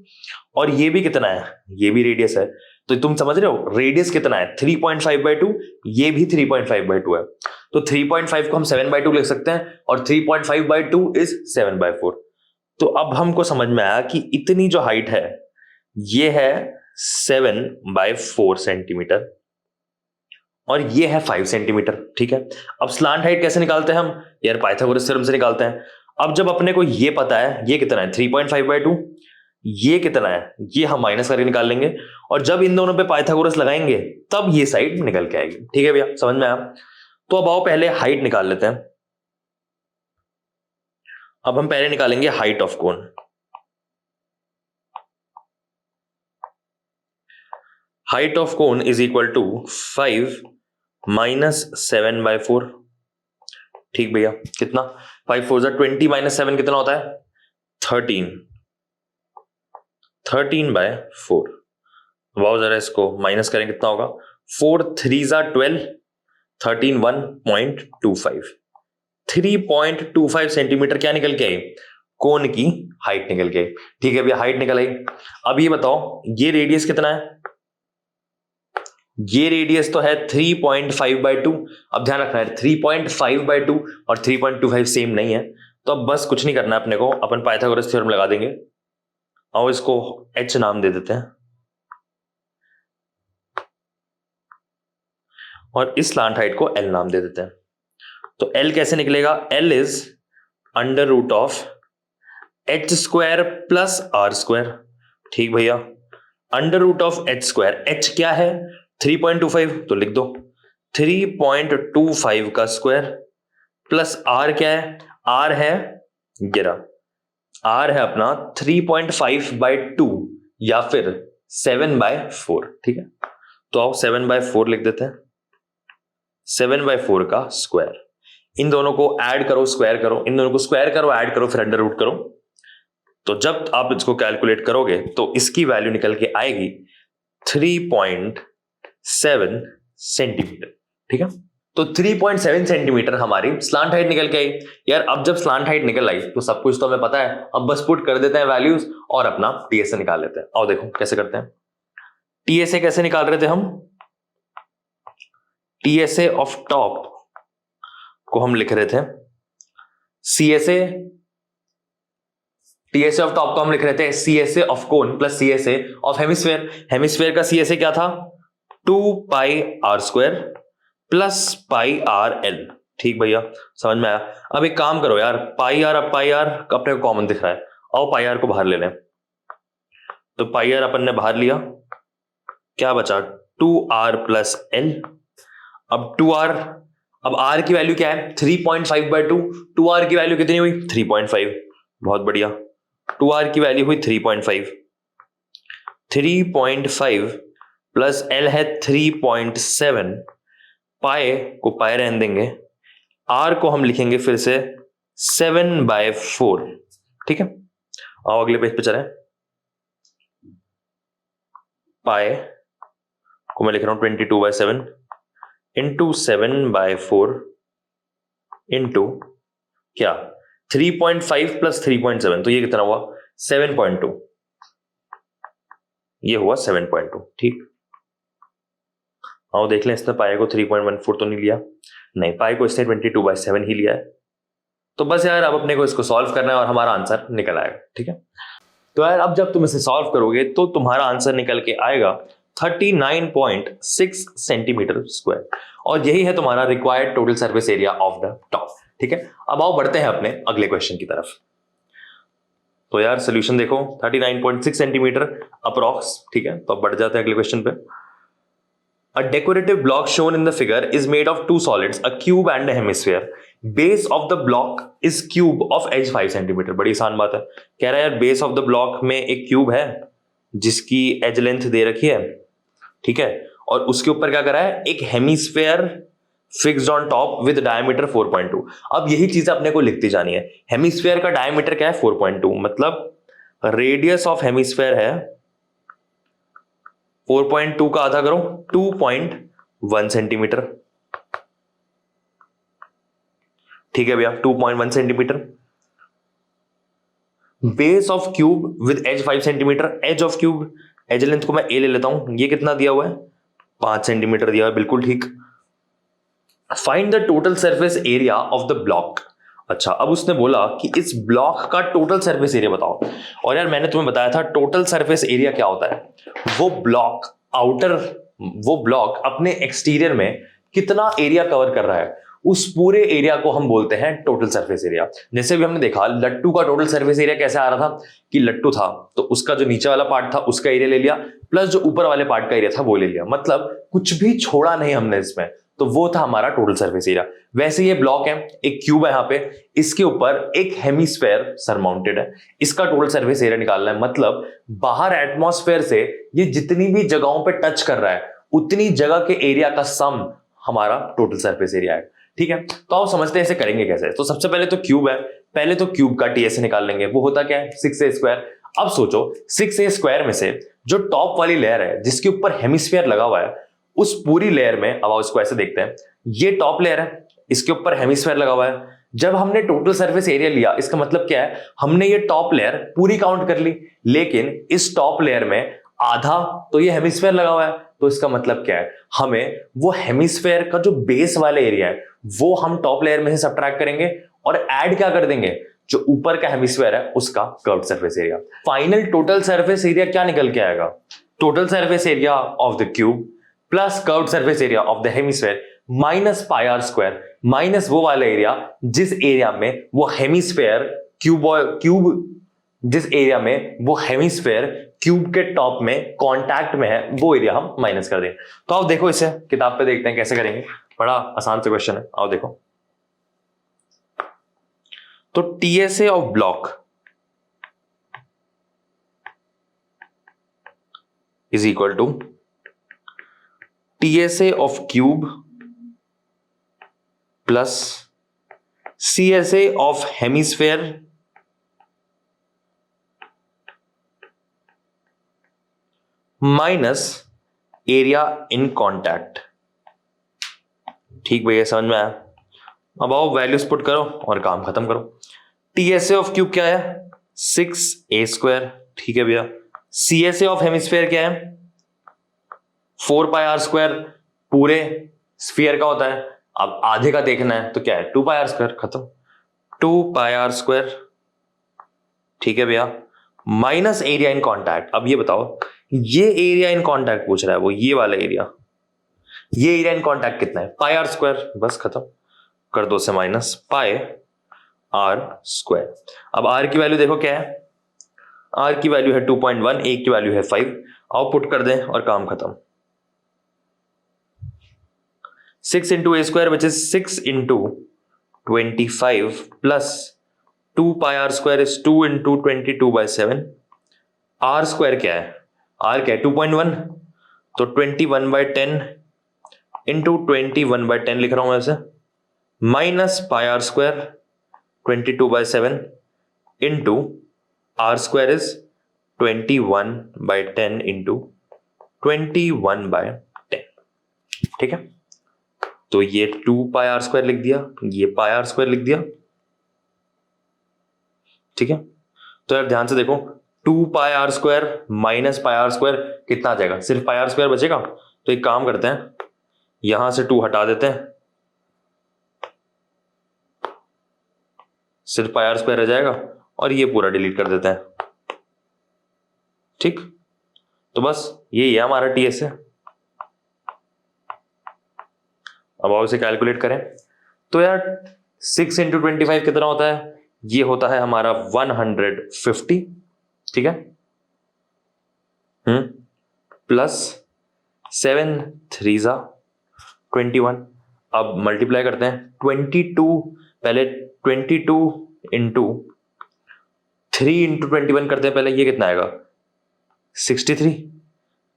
Speaker 2: और ये भी कितना है? ये भी रेडियस है। तो तुम समझ रहे हो रेडियस कितना है? 3.5/2, ये भी 3.5/2 है। तो 3.5 को हम 7/2 लिख सकते हैं और 3.5/2 इज 7/4। तो अब हमको समझ में आया कि इतनी जो हाइट है ये है 7/4 सेंटीमीटर और ये है 5 सेंटीमीटर। ठीक है, अब स्लांट हाइट कैसे निकालते हैं हम? यार पाइथागोरस थ्योरम से निकालते हैं। अब जब अपने को ये पता है ये कितना है 3.5/2, ये कितना है ये हम माइनस करके निकाल लेंगे, और जब इन दोनों पे पाइथागोरस लगाएंगे तब ये साइड निकल के आएगी। ठीक है भैया, समझ में आया? तो अब आओ पहले हाइट निकाल लेते हैं। अब हम पहले निकालेंगे height of cone. Height of cone is equal to 5 minus 7/4। ठीक भैया, कितना? 5 4 20 माइनस 7 कितना होता है? 13। 13/4। वाओ, जरा इसको माइनस करें, कितना होगा? 4 3 12, 13 1.25। 3.25 सेंटीमीटर क्या निकल के आई? कोन की हाइट निकल के आई। ठीक है भैया, हाइट निकल आई। अब ये बताओ ये रेडियस कितना है? ये रेडियस तो है 3.5/2। अब ध्यान रखना है 3.5/2 और 3.25 सेम नहीं है। तो अब बस कुछ नहीं करना है अपने को, अपन पाइथागोरस थ्योरम लगा देंगे। आओ इसको h नाम दे देते हैं और इस स्लांट हाइट को l नाम दे देते हैं। तो l कैसे निकलेगा? l is under root of h square plus R square. ठीक भैया, under root of h square, h क्या है? 3.25, तो लिख दो 3.25 का स्क्वायर प्लस r क्या है? r है गिरा, r है अपना 3.5/2 या फिर 7/4। ठीक है, तो आओ 7/4 लिख देते हैं। 7/4 का स्क्वायर, इन दोनों को ऐड करो, स्क्वायर करो, इन दोनों को स्क्वायर करो, ऐड करो, फिर अंडर रूट करो। तो जब आप इसको कैलकुलेट करोगे तो इसकी वैल्यू निकल के आएगी 3.7 सेंटीमीटर। ठीक है, तो 3.7 सेंटीमीटर हमारी स्लांट हाइट निकल के आई। यार अब जब स्लांट हाइट निकल आई तो सब कुछ तो हमें पता है, अब बस पुट कर देते हैं वैल्यूज और अपना टीएसए निकाल लेते हैं। आओ देखो कैसे करते हैं। टीएसए कैसे निकाल रहे थे हम? टीएसए ऑफ टॉप को हम लिख रहे थे सीएसए, टीएसए ऑफ टॉप को हम लिख रहे थे CSA of cone plus CSA of hemisphere. Hemisphere का सीएसए क्या था? 2 pi are square plus pi R L. ठीक भैया, समझ में आया? अब एक काम करो यार, पाई आर, अब पाई आर अपने को कॉमन दिख रहा है, आओ पाई आर को बाहर ले लें। तो पाई आर अपन ने बाहर लिया, क्या बचा? 2r plus L. अब 2r, अब r की वैल्यू क्या है? 3.5/2। 2r की वैल्यू कितनी हुई? 3.5। बहुत बढ़िया, 2r की वैल्यू हुई 3.5। 3.5 प्लस एल है 3.7। पाए को पाए रहने देंगे, r को हम लिखेंगे फिर से 7/4। ठीक है, आओ अगले पेज पे चलें। पाए को मैं लिख रहा हूं 22/7 इंटू 7/4 इंटू क्या? 3.5 प्लस 3.7, तो ये कितना हुआ? 7.2। ये हुआ 7.2। ठीक, आओ देख लें, इसने पाए को 3.14 तो नहीं लिया, नहीं, पाए को इसने 22/7 ही लिया है। तो बस यार अब अपने को इसको सॉल्व करना है और हमारा आंसर निकल आएगा, ठीक है। तो यार अब जब तुम इसे सॉल्व करोगे तो तुम्हारा आंसर निकल के आएगा 39.6 सेंटीमीटर स्क्वायर, और यही है तुम्हारा required total surface area of the top, ठीक है। अब आओ बढ़ते हैं अपने अगले क्वेश्चन की तरफ। तो यार सोल्यूशन देखो 39.6 सेंटीमीटर अप्रॉक्स, ठीक है। तो अब बढ़ जाते हैं अगले क्वेश्चन पे। A decorative block shown in the figure is made of two solids, a cube and a hemisphere. Base of the block is cube of edge 5 centimetre. बड़ी आसान बात है। कह रहा है यार बेस ऑफ द ब्लॉक में एक क्यूब है जिसकी एज लेंथ दे रखी है, ठीक है, और उसके ऊपर क्या करा है, एक hemisphere fixed on top with diameter 4.2। अब यही चीज अपने को लिखती जानी है। हेमिस्फेयर का डायमीटर क्या है 4.2, मतलब रेडियस ऑफ हेमिस्फेयर है 4.2 का आधा करो 2.1 सेंटीमीटर, ठीक है भैया 2.1 centimetre. Base of cube with edge 5 centimetre, edge of cube, edge length को मैं ए ले लेता हूं, ये कितना दिया हुआ है 5 सेंटीमीटर दिया हुआ है, बिल्कुल ठीक। Find the total surface area of the block. अच्छा, अब उसने बोला कि इस ब्लॉक का टोटल सरफेस एरिया बताओ। और यार मैंने तुम्हें बताया था टोटल सरफेस एरिया क्या होता है, वो ब्लॉक अपने एक्सटीरियर में कितना एरिया कवर कर रहा है, उस पूरे एरिया को हम बोलते हैं टोटल सरफेस एरिया। जैसे भी हमने देखा लट्टू का टोटल सरफेस एरिया कैसे आ रहा था कि लट्टू था तो उसका जो नीचे वाला पार्ट था उसका एरिया ले लिया, प्लस जो ऊपर वाले पार्ट का एरिया था वो ले लिया, मतलब कुछ भी छोड़ा नहीं हमने इसमें, तो वो था हमारा टोटल सरफेस एरिया। वैसे ये ब्लॉक है, एक क्यूब है यहाँ पे, इसके ऊपर एक हेमिस्फेयर सरमाउंटेड है, इसका टोटल सरफेस एरिया निकालना है, मतलब बाहर एटमॉस्फेयर से ये जितनी भी जगहों पे टच कर रहा है उतनी जगह के एरिया का सम हमारा टोटल सरफेस एरिया है, ठीक है। तो आप समझते हैं इसे करेंगे कैसे। तो सबसे पहले तो क्यूब है, पहले तो क्यूब का टीएसए निकाल लेंगे, वो होता क्या है 6a स्क्वायर। अब सोचो 6a स्क्वायर में से जो टॉप वाली लेयर है जिसके ऊपर हेमिस्फीयर लगा हुआ है, उस पूरी लेयर में, अब आओ इसको ऐसे देखते हैं, ये टॉप लेयर है, इसके ऊपर हेमिस्फीयर लगा हुआ है। जब हमने टोटल सरफेस एरिया लिया इसका मतलब क्या है, हमने ये टॉप लेयर पूरी काउंट कर ली, लेकिन इस टॉप लेयर में आधा तो ये हेमिस्फीयर लगा हुआ है, तो इसका मतलब क्या है, हमें वो हेमिस्फीयर का जो बेस वाला एरिया है वो हम टॉप लेयर में से सबट्रैक्ट करेंगे और ऐड क्या कर देंगे, जो ऊपर का हेमिस्फीयर है उसका curved surface area. Final total surface area क्या निकल के आएगा, total surface area of the cube plus curved surface area of the hemisphere minus pi are square, minus वो वाला एरिया जिस एरिया में वो हेमिस्फीयर जिस एरिया में वो हेमिस्फीयर क्यूब के टॉप में कांटेक्ट में है, वो एरिया हम माइनस कर दें। तो आओ देखो इसे किताब पे देखते हैं कैसे करेंगे, बड़ा आसान सा क्वेश्चन है, आओ देखो। तो TSA of block is equal to TSA of cube plus CSA of hemisphere minus area in contact. ठीक भैया, समझ में आया। अब आओ वैल्यूज पुट करो और काम खत्म करो। टीएसए ऑफ क्यूब क्या है 6a स्क्वायर, ठीक है भैया। सीएसए ऑफ हेमिस्फीयर क्या है 4 पाई आर स्क्वायर, पूरे स्फीयर का होता है, अब आधे का देखना है तो क्या है 2 पाई आर स्क्वायर, खत्म 2 पाई आर स्क्वायर, ठीक है भैया, माइनस एरिया इन कॉन्टैक्ट। अब ये बताओ ये एरिया इन कॉन्टैक्ट पूछ रहा है, वो ये वाला एरिया, ये एरिया इन कॉन्टैक्ट कितना है पाई आर स्क्वायर, बस खत्म कर दो से माइनस पाई आर स्क्वायर। अब आर की वैल्यू देखो क्या है, आर की वैल्यू है 2.1, ए की वैल्यू है 5, आओ पुट कर दें और काम खत्म। 6 into a square which is 6 into 25 plus 2 pi r square is 2 into 22/7। r square क्या है, r क्या है 2.1, तो 21/10 into 21/10 लिख रहा हूं ऐसे, minus pi are square 22/7 into r square is 21/10 into 21/10, ठीक है। तो ये 2 पाई आर स्क्वायर लिख दिया, ये पाई आर स्क्वायर लिख दिया, ठीक है। तो यार ध्यान से देखो 2 pi are square minus pi are square कितना आ जाएगा, सिर्फ पाई आर स्क्वायर बचेगा। तो एक काम करते हैं, यहां से 2 हटा देते हैं, सिर्फ पाई आर स्क्वायर रह जाएगा और ये पूरा डिलीट कर देते हैं। ठीक, तो बस यही है हमारा टीएस है। अब आओ इसे कैलकुलेट करें। तो यार 6 इंटू 25 कितना होता है? ये होता है हमारा 150। ठीक है, प्लस 7 3 21। अब मल्टीप्लाई करते हैं 22, पहले 22 इंटू 3 इंटू 21 करते हैं पहले, ये कितना आएगा 63।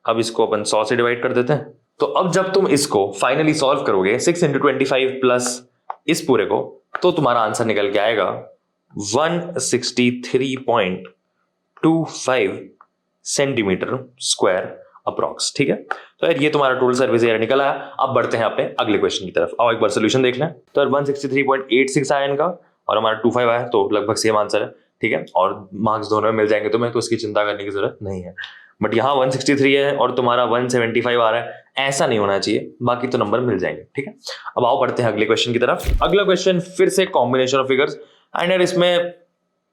Speaker 2: अब इसको अपन 100 से डिवाइड कर देते हैं। तो अब जब तुम इसको फाइनली सॉल्व करोगे 6 इंटू 25 प्लस इस पूरे को, तो तुम्हारा आंसर निकल के आएगा 163.25 सेंटीमीटर स्क्वायर अप्रॉक्स। ठीक है, तो यार ये तुम्हारा टोटल सर्विस एरिया निकल आया। अब बढ़ते हैं अपने अगले क्वेश्चन की तरफ। आओ एक बार सोल्यूशन देख लें। तो यार 163.86 आया इनका और हमारा 25 आया, तो लगभग सेम आंसर है। ठीक है, और मार्क्स दोनों में मिल जाएंगे तुम्हें, तो इसकी चिंता करने की जरूरत नहीं है। बट यहाँ 163 है और तुम्हारा 175 आ रहा है, ऐसा नहीं होना चाहिए, बाकी तो नंबर मिल जाएंगे। ठीक है, अब आओ बढ़ते हैं अगले क्वेश्चन की तरफ। अगला क्वेश्चन फिर से कॉम्बिनेशन ऑफ फिगर्स, एंड यार इसमें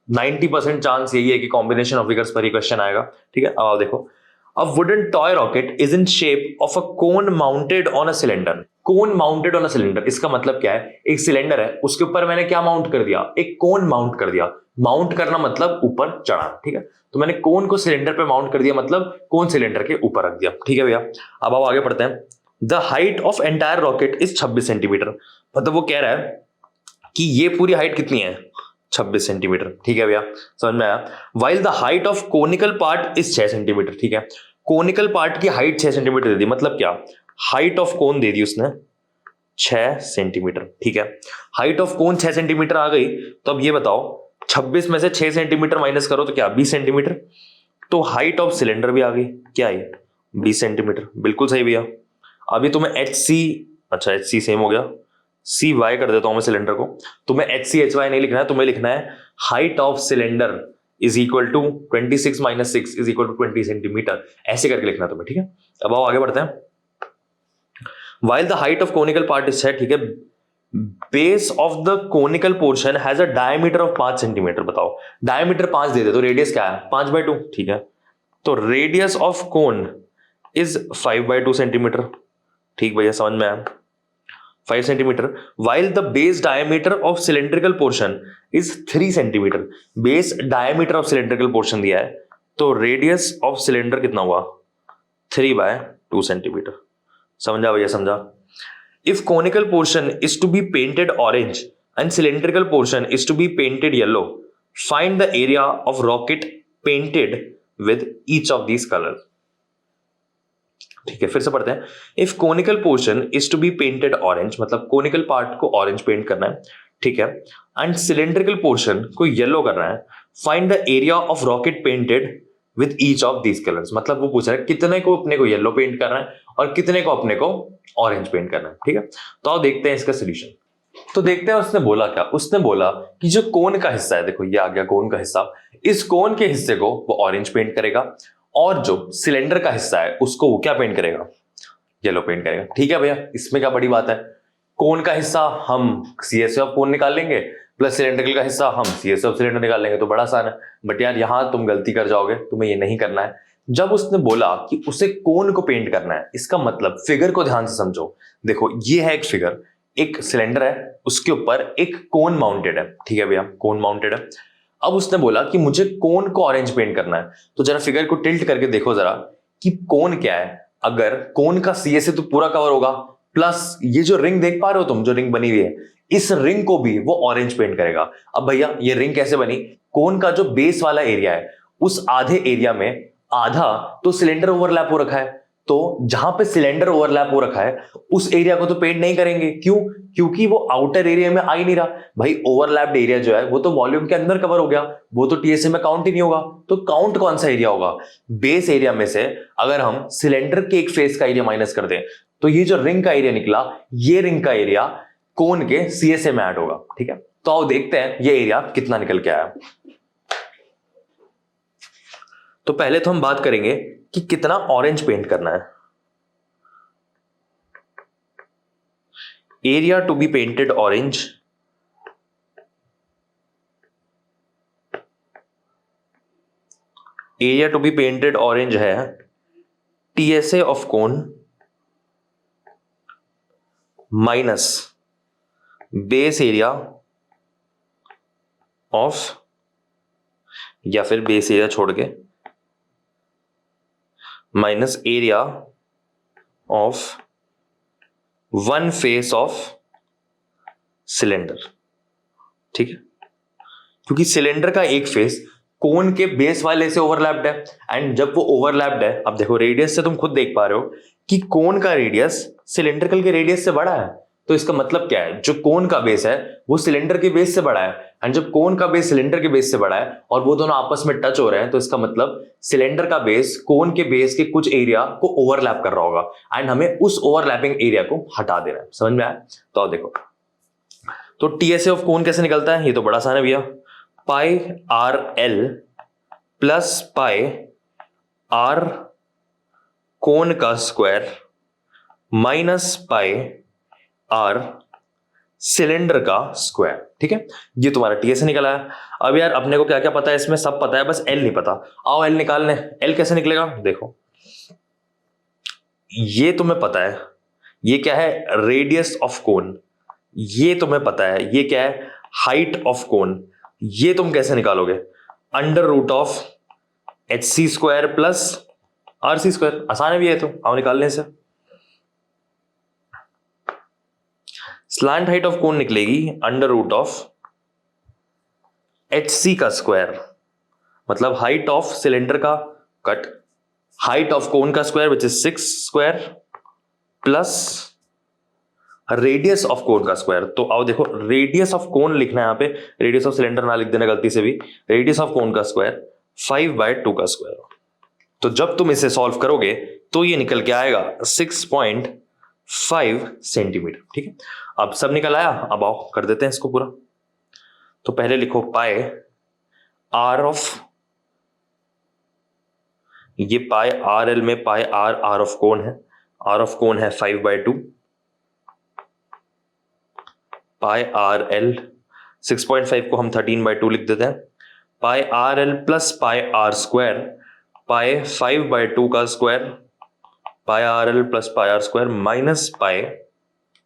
Speaker 2: 90% चांस यही है कि कॉम्बिनेशन ऑफ फिगर्स पर ही क्वेश्चन आएगा। ठीक है, अब आओ देखो। A wooden toy rocket is in shape of a cone mounted on a cylinder. Cone mounted on a cylinder, इसका मतलब क्या है? एक सिलेंडर है, उसके ऊपर मैंने क्या माउंट कर दिया? एक कोन माउंट कर दिया। माउंट करना मतलब ऊपर चढ़ा। ठीक है, तो मैंने कोन को सिलेंडर पे माउंट कर दिया, मतलब कोन सिलेंडर के ऊपर रख दिया। ठीक है भैया, अब आप आगे पढ़ते हैं। The height of entire rocket is 26 centimetre. मतलब वो कह रहा है कि ये पूरी हाइट कितनी है? 26 सेंटीमीटर। ठीक है भैया, समझ में आया। While the height of conical part is 6 centimetre. ठीक है, कोनिकल पार्ट की हाइट 6 सेंटीमीटर दे दी, मतलब क्या? हाइट ऑफ कोन दे दी उसने 6 सेंटीमीटर। ठीक है, हाइट ऑफ कोन 6 सेंटीमीटर आ गई, तो अब ये बताओ 26 में से 6 सेंटीमीटर माइनस करो तो क्या 20 सेंटीमीटर। तो हाइट ऑफ सिलेंडर भी आ गई, क्या आई? 20 सेंटीमीटर। बिल्कुल सही भैया। अभी तुम्हें एच सी, अच्छा एच सी सेम हो गया, सी वाई कर देता हूं मैं सिलेंडर को। तुम्हें एच सी एच वाई नहीं लिखना है, तुम्हें लिखना है height of cylinder is equal to 26 minus 6 is equal to 20 centimetre, ऐसे करके लिखना तुम्हें। ठीक है, अब आओ आगे बढ़ते हैं। While the height of conical part is 6, ठीक है, base of the conical portion has a diameter of 5 centimetre. बताओ डायमीटर 5 दे दे तो रेडियस क्या है? 5/2। ठीक है, तो radius of cone is 5/2 centimetre. ठीक भैया, समझ में आया, 5 centimetre. While the base diameter of cylindrical portion is 3 centimetre. Base diameter of cylindrical portion दिया है, तो रेडियस ऑफ सिलेंडर कितना हुआ? 3/2 सेंटीमीटर। समझा भैया, समझा। If conical portion is to be painted orange and cylindrical portion is to be painted yellow, find the area of rocket painted with each of these colours. ठीक है, फिर से पढ़ते हैं। If conical portion is to be painted orange, मतलब conical part को orange paint करना है। ठीक है, एंड सिलेंड्रिकल पोर्शन को येलो करना है। Find the area of rocket painted with each of these colours, मतलब वो पूछ रहा है कितने को अपने को येलो पेंट करना है और कितने को अपने को ऑरेंज पेंट करना है। ठीक है, तो आओ देखते हैं इसका सोल्यूशन। तो देखते हैं उसने बोला क्या। उसने बोला कि जो कोन का हिस्सा है, देखो ये आ गया कोन का हिस्सा, इस कोन के हिस्से को वो ऑरेंज पेंट करेगा, और जो सिलेंडर का हिस्सा है उसको वो क्या पेंट करेगा? येलो पेंट करेगा। ठीक है भैया, इसमें क्या बड़ी बात है? कोन का हिस्सा हम सीएसए ऑफ कोन निकाल लेंगे, प्लस सिलेंड्रिकल का हिस्सा हम सीएसए ऑफ सिलेंडर निकाल लेंगे, तो बड़ा आसान है। बट यार यहां तुम गलती कर जाओगे, तुम्हें ये नहीं करना है। जब उसने बोला कि उसे कोन को पेंट करना है, इसका मतलब फिगर को ध्यान से समझो। देखो ये है एक फिगर, एक सिलेंडर है, उसके ऊपर एक कोन माउंटेड है। ठीक है भैया, कोन माउंटेड है। अब उसने बोला कि मुझे कोन को ऑरेंज पेंट करना है, तो जरा फिगर को टिल्ट करके देखो जरा कि कोन क्या है। अगर कोन का सीएसए तो पूरा कवर होगा, प्लस ये जो रिंग देख पा रहे हो तुम, जो रिंग बनी हुई है, इस रिंग को भी वो ऑरेंज पेंट करेगा। अब भैया ये रिंग कैसे बनी? कोन का जो बेस वाला एरिया है, उस आधे एरिया में आधा तो सिलेंडर ओवरलैप हो रखा है, तो जहां पे सिलेंडर ओवरलैप हो रखा है उस एरिया को तो पेंट नहीं करेंगे। क्यों? क्योंकि वो आउटर एरिया में आ ही नहीं रहा। भाई ओवरलैप्ड एरिया जो है वो तो वॉल्यूम के अंदर कवर हो गया, वो तो टीएसए में काउंट ही नहीं होगा। तो काउंट कौन सा एरिया होगा? बेस एरिया में से अगर हम सिलेंडर के एक फेस का एरिया माइनस कर दें, तो ये जो रिंग का एरिया निकला, ये रिंग का एरिया कोन के सीएसए में ऐड होगा। ठीक है, तो आओ देखते हैं ये एरिया कितना निकल के आया। तो पहले तो हम बात करेंगे कि कितना ऑरेंज पेंट करना है। Area to be painted orange area to be painted orange है TSA of cone minus base area of, या फिर बेस एरिया छोड़ के minus area of one face of cylinder. ठीक है, क्योंकि सिलेंडर का एक फेस कोन के बेस वाले से ओवरलैप्ड है, एंड जब वो ओवरलैप्ड है, अब देखो रेडियस से तुम खुद देख पा रहे हो कि कोन का रेडियस सिलेंड्रिकल के रेडियस से बड़ा है, तो इसका मतलब क्या है, जो कोन का बेस है वो सिलेंडर के बेस से बड़ा है, एंड जब कोन का बेस सिलेंडर के बेस से बड़ा है और वो दोनों आपस में टच हो रहे हैं, तो इसका मतलब सिलेंडर का बेस कोन के बेस के कुछ एरिया को ओवरलैप कर रहा होगा, एंड हमें उस ओवरलैपिंग एरिया को हटा देना है। समझ में आया? तो अब देखो, तो टीएसए ऑफ कोन कैसे निकलता है, ये तो बड़ा आसान है भैया, pi R L plus pi R cone का square minus pi R cylinder का स्क्वायर। ठीक है, ये तुम्हारा टीएसए निकला है। अब यार अपने को क्या क्या पता है इसमें, सब पता है, बस एल नहीं पता। आओ एल निकालने। एल कैसे निकलेगा, देखो ये तुम्हें पता है, ये क्या है, रेडियस ऑफ कोन, ये तुम्हें पता है, ये क्या है, हाइट ऑफ कोन। ये तुम कैसे निकालोगे, under root of H C square plus R C square. आसान है भी है, तो आओ निकालने से। स्लैंट हाइट ऑफ कोन निकलेगी under root of H C का स्क्वायर, मतलब हाइट ऑफ सिलेंडर का कट, हाइट ऑफ कोन का square which is 6 square plus radius of cone का स्क्वायर। तो आओ देखो, रेडियस ऑफ कोन लिखना है यहां पे, रेडियस ऑफ सिलेंडर ना लिख देना गलती से भी। रेडियस ऑफ कोन का स्क्वायर 5/2 का स्क्वायर। तो जब तुम इसे सॉल्व करोगे तो ये निकल के आएगा 6.5 सेंटीमीटर। ठीक है, अब सब निकल आया। अब आओ कर देते हैं इसको पूरा। तो पहले लिखो पाई आर ऑफ, ये पाई आर एल में पाई आर आर ऑफ कोन है, आर ऑफ कोन है 5/2, पाई आर एल 6.5 को हम 13/2 लिख देते हैं, pi R L plus pi are square, pi 5/2 का square, pi R L plus pi are square minus pi,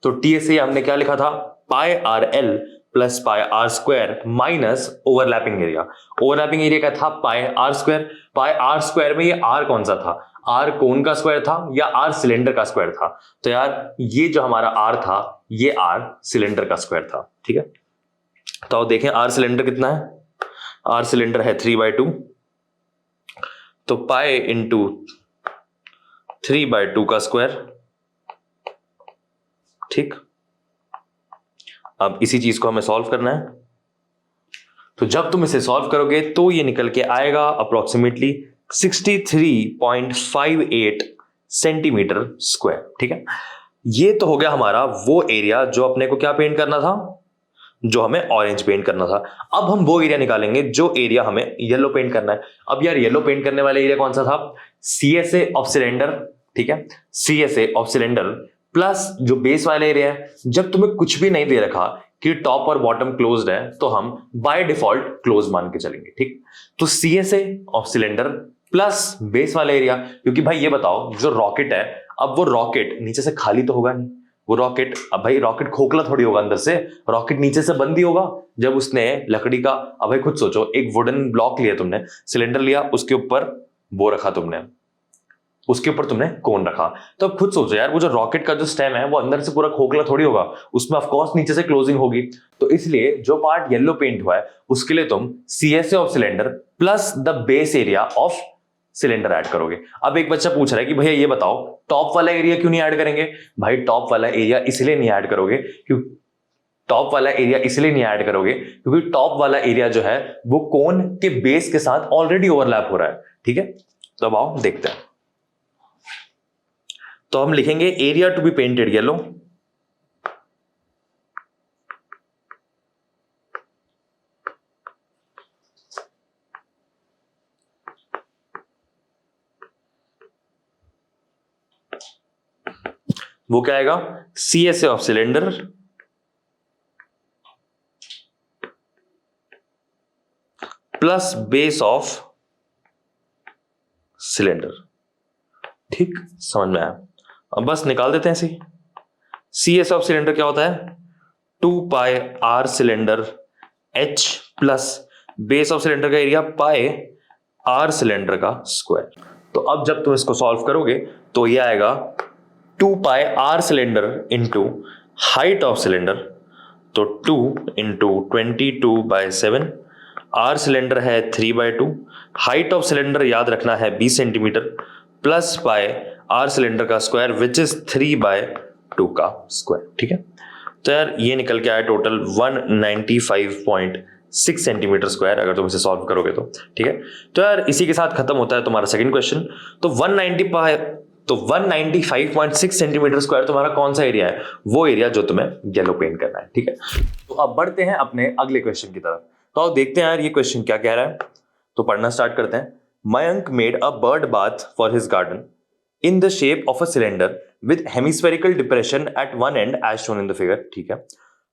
Speaker 2: तो टीएसए हमने क्या लिखा था, pi R L plus pi are square minus overlapping area. Overlapping area का था pi are square. Pi are square में ये आर कौन सा था, आर कोन का स्क्वायर था या आर सिलेंडर का स्क्वायर था? तो यार ये जो हमारा आर था ये आर सिलेंडर का स्क्वायर था। ठीक है, तो अब देखें आर सिलेंडर कितना है, आर सिलेंडर है 3/2, तो पाई इंटू 3/2 का स्क्वायर। ठीक, अब इसी चीज को हमें सॉल्व करना है। तो जब तुम इसे सॉल्व करोगे तो ये निकल के आएगा अप्रोक्सीमेटली 63.58 सेंटीमीटर स्क्वायर। ठीक है, ये तो हो गया हमारा वो एरिया जो अपने को क्या पेंट करना था, जो हमें ऑरेंज पेंट करना था। अब हम वो एरिया निकालेंगे जो एरिया हमें येलो पेंट करना है। अब यार येलो पेंट करने वाला एरिया कौन सा था, सीएसए ऑफ सिलेंडर। ठीक है, सीएसए ऑफ सिलेंडर प्लस जो बेस वाला एरिया है। जब तुम्हें कुछ भी नहीं दे रखा कि टॉप और बॉटम क्लोज्ड है तो हम बाय डिफॉल्ट क्लोज मान के चलेंगे। ठीक, तो CSA of cylinder plus base वाला एरिया, क्योंकि भाई ये बताओ जो रॉकेट है, अब वो रॉकेट नीचे से खाली तो होगा नहीं, वो रॉकेट, अब भाई रॉकेट खोखला थोड़ी होगा अंदर से, रॉकेट नीचे से बंद ही होगा। जब उसने लकड़ी का, अब भाई खुद सोचो, एक वुडन ब्लॉक लिया तुमने, सिलेंडर लिया, उसके ऊपर वो रखा तुमने, उसके ऊपर तुमने कोन रखा, तो अब खुद सोचो यार वो जो रॉकेट का जो स्टेम है वो अंदर से पूरा खोखला थोड़ी होगा, उसमें ऑफ कोर्स नीचे से क्लोजिंग होगी। तो इसलिए जो पार्ट येलो पेंट हुआ है उसके लिए तुम CSA of cylinder plus the base area of cylinder add करोगे। अब एक बच्चा पूछ रहा है कि भैया ये बताओ टॉप वाला एरिया क्यों नहीं ऐड करेंगे? भाई टॉप वाला एरिया इसलिए नहीं ऐड करोगे क्योंकि टॉप वाला एरिया इसलिए नहीं ऐड करोगे क्योंकि टॉप वाला एरिया जो है वो कोन के बेस के साथ ऑलरेडी ओवरलैप हो रहा है। ठीक है, तो अब आओ देखते हैं। तो हम लिखेंगे area to be painted yellow, वो क्या आएगा, CSA of cylinder plus base of cylinder. ठीक, समझ में आया। अब बस निकाल देते हैं सी एस ऑफ सिलेंडर क्या होता है, 2 pi R cylinder H plus base of cylinder का एरिया पाई आर सिलेंडर का स्क्वायर। तो अब जब तुम इसको सॉल्व करोगे तो ये आएगा 2 pi R cylinder into height of cylinder, तो 2 इंटू 22/7, आर सिलेंडर है 3/2, हाइट ऑफ सिलेंडर याद रखना है 20 centimetre, plus pi R cylinder का स्क्वायर विच इज 3/2 का स्क्वायर। ठीक है, तो यार ये निकल के आया टोटल 195.6 सेंटीमीटर स्क्वायर अगर तुम इसे सॉल्व करोगे तो। ठीक है, तो यार इसी के साथ खत्म होता है तुम्हारा सेकंड क्वेश्चन। तो 195.6 सेंटीमीटर स्क्वायर तुम्हारा कौन सा एरिया है, वो एरिया जो तुम्हें येलो पेंट करना है। ठीक है, तो अब बढ़ते हैं अपने अगले क्वेश्चन की तरफ। तो अब देखते हैं यार ये क्वेश्चन क्या कह रहा है, तो पढ़ना स्टार्ट करते हैं। Mayank made a bird bath for his garden in the shape of a cylinder with hemispherical depression at one end as shown in the figure। ठीक है,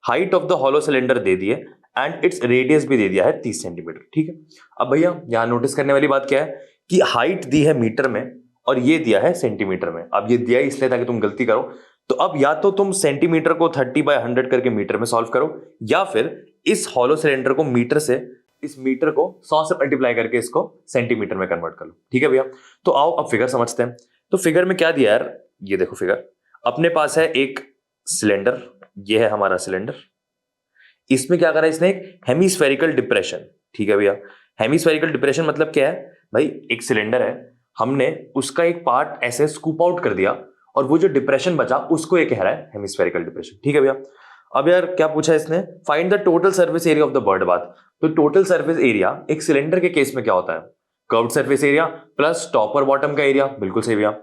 Speaker 2: height of the hollow cylinder दे दिए एंड इट्स रेडियस भी दे दिया है 30 centimetre. ठीक है, अब भैया यहां नोटिस करने वाली बात क्या है कि हाइट दी है मीटर में और ये दिया है सेंटीमीटर में। अब ये दिया इसलिए ताकि तुम गलती करो, तो अब या तो तुम सेंटीमीटर को 30/100 करके मीटर में सॉल्व करो, या फिर इस हॉलो सिलेंडर को मीटर से, इस मीटर को 100 से मल्टीप्लाई करके इसको सेंटीमीटर में कन्वर्ट कर लो। ठीक है भैया, तो आओ अब फिगर समझते हैं। तो फिगर में क्या दिया यार, ये देखो फिगर, अपने पास है एक सिलेंडर, ये है हमारा सिलेंडर, इसमें क्या करा इसने, एक हेमीस्फेरिकल डिप्रेशन। ठीक है भैया, हेमीस्फेरिकल डिप्रेशन मतलब क्या है भाई, एक सिलेंडर है, हमने उसका एक पार्ट ऐसे स्कूप आउट कर दिया और वो जो डिप्रेशन बचा उसको ये कह रहा है हेमीस्फेरिकल डिप्रेशन। ठीक है भैया, अब यार क्या पूछा इसने, find the total surface area of the bird bath. तो टोटल सर्फेस एरिया एक सिलेंडर के केस में क्या होता है, curved surface area plus top और बॉटम का एरिया। बिल्कुल सही भैया,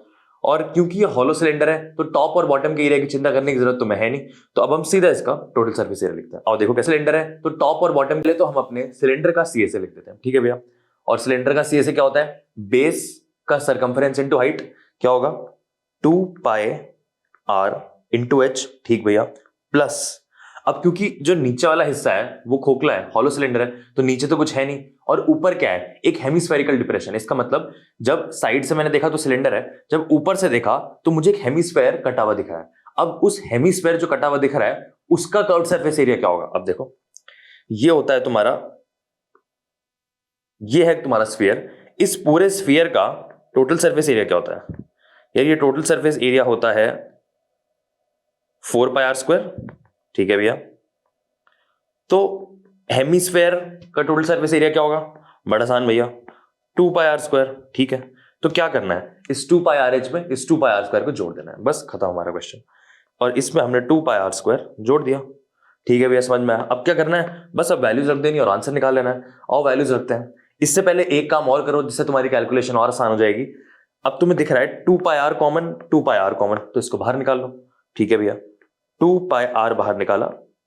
Speaker 2: और क्योंकि ये हॉलो सिलेंडर है तो टॉप और बॉटम के एरिया की चिंता करने की जरूरत तुम्हें है नहीं, तो अब हम सीधा इसका टोटल सरफेस एरिया लिखते हैं। और देखो कैसे सिलेंडर है तो टॉप और बॉटम के लिए तो हम अपने सिलेंडर का सीएसए लिख देते हैं। ठीक है भैया, और सिलेंडर का सीएसए क्या होता है, बेस का सरकमफेरेंस इनटू हाइट, क्या होगा 2 पाई आर इनटू एच। ठीक भैया, प्लस अब क्योंकि जो नीचे वाला हिस्सा है वो खोखला है, हॉलो सिलेंडर है, तो नीचे तो कुछ है नहीं, और ऊपर क्या है, एक हेमीस्फेरिकल डिप्रेशन। इसका मतलब जब साइड से मैंने देखा तो सिलेंडर है, जब ऊपर से देखा तो मुझे एक हेमीस्फेयर कटा हुआ दिखा है। अब उस हेमीस्फेयर जो कटा हुआ दिख रहा है उसका कर्व्ड सरफेस एरिया क्या होगा। अब देखो ये होता है तुम्हारा, ये है तुम्हारा स्फीयर, इस पूरे स्फीयर का टोटल सरफेस एरिया क्या होता है यार, ये टोटल सरफेस एरिया होता है 4 पाई आर स्क्वायर। ठीक है भैया, तो हेमीस्फेयर का टोटल सरफेस एरिया क्या होगा, बड़ा आसान भैया, 2 पाई आर स्क्वायर। ठीक है, तो क्या करना है, इस 2 पाई आर एच में इस 2 पाई आर स्क्वायर को जोड़ देना है, बस खत्म हमारा क्वेश्चन। और इसमें हमने 2 पाई आर स्क्वायर जोड़ दिया। ठीक है भैया, समझ में आया। अब क्या करना है, बस अब वैल्यूज रख देनी और आंसर निकाल लेना है। और वैल्यूज रखते हैं, इससे पहले एक काम और करो जिससे तुम्हारी कैलकुलेशन और आसान हो जाएगी। अब तुम्हें दिख रहा है 2 pi R common, 2 pi R common, तो इसको बाहर निकाल लो। ठीक है भैया, 2 पाई आर बाहर निकाला,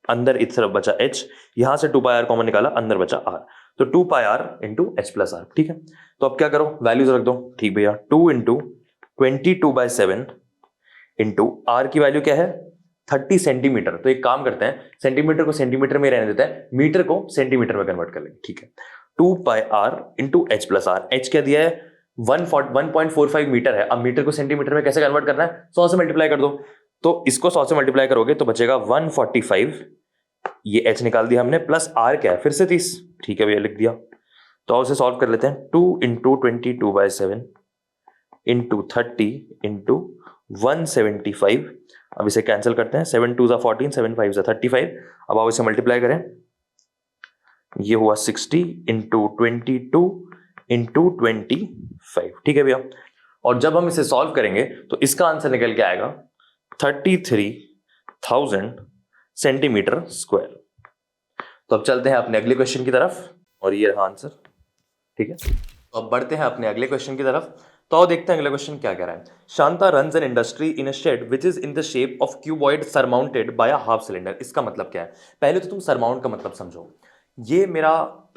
Speaker 2: अंदर इस तरफ बचा h, यहां से 2 पाई आर कॉमन निकाला, अंदर बचा r, तो 2 pi R into H plus R. ठीक है, तो अब क्या करो, वैल्यूज रख दो। ठीक भैया, 2 इंटू 22/7 इंटू आर की वैल्यू क्या है 30 सेंटीमीटर। तो एक काम करते हैं, सेंटीमीटर को सेंटीमीटर में रहने देते हैं, मीटर को सेंटीमीटर में कन्वर्ट कर लेंगे। ठीक है, 2 pi R into H plus R, H क्या दिया है 1.45 मीटर है। अब मीटर को सेंटीमीटर में कैसे कन्वर्ट करना है, 100 से मल्टीप्लाई कर दो, तो इसको 100 से मल्टीप्लाई करोगे तो बचेगा 145, ये h निकाल दिया हमने, प्लस r क्या है फिर से 30। ठीक है भैया, लिख दिया। तो उसे सॉल्व कर लेते हैं, 2 इंटू 22/7 इंटू 30 इंटू 175। अब इसे कैंसिल करते हैं, 7 2 14, 7 5 35। अब आओ इसे मल्टीप्लाई करें, ये हुआ 60 इंटू 22 इंटू 25। ठीक है भैया, और जब हम इसे सॉल्व करेंगे तो इसका आंसर निकल के आएगा 33,000 सेंटीमीटर स्क्वायर। तो अब चलते हैं अपने अगले क्वेश्चन की तरफ, और ये रहा आंसर। ठीक है, तो अब बढ़ते हैं अपने अगले क्वेश्चन की तरफ। तो आओ देखते हैं अगला क्वेश्चन क्या कह रहा है। Shanta runs an industry in a shed which is in the shape of cuboid surmounted by a half cylinder. इसका मतलब क्या है, पहले तो तुम सरमाउंट का मतलब समझो। ये मेरा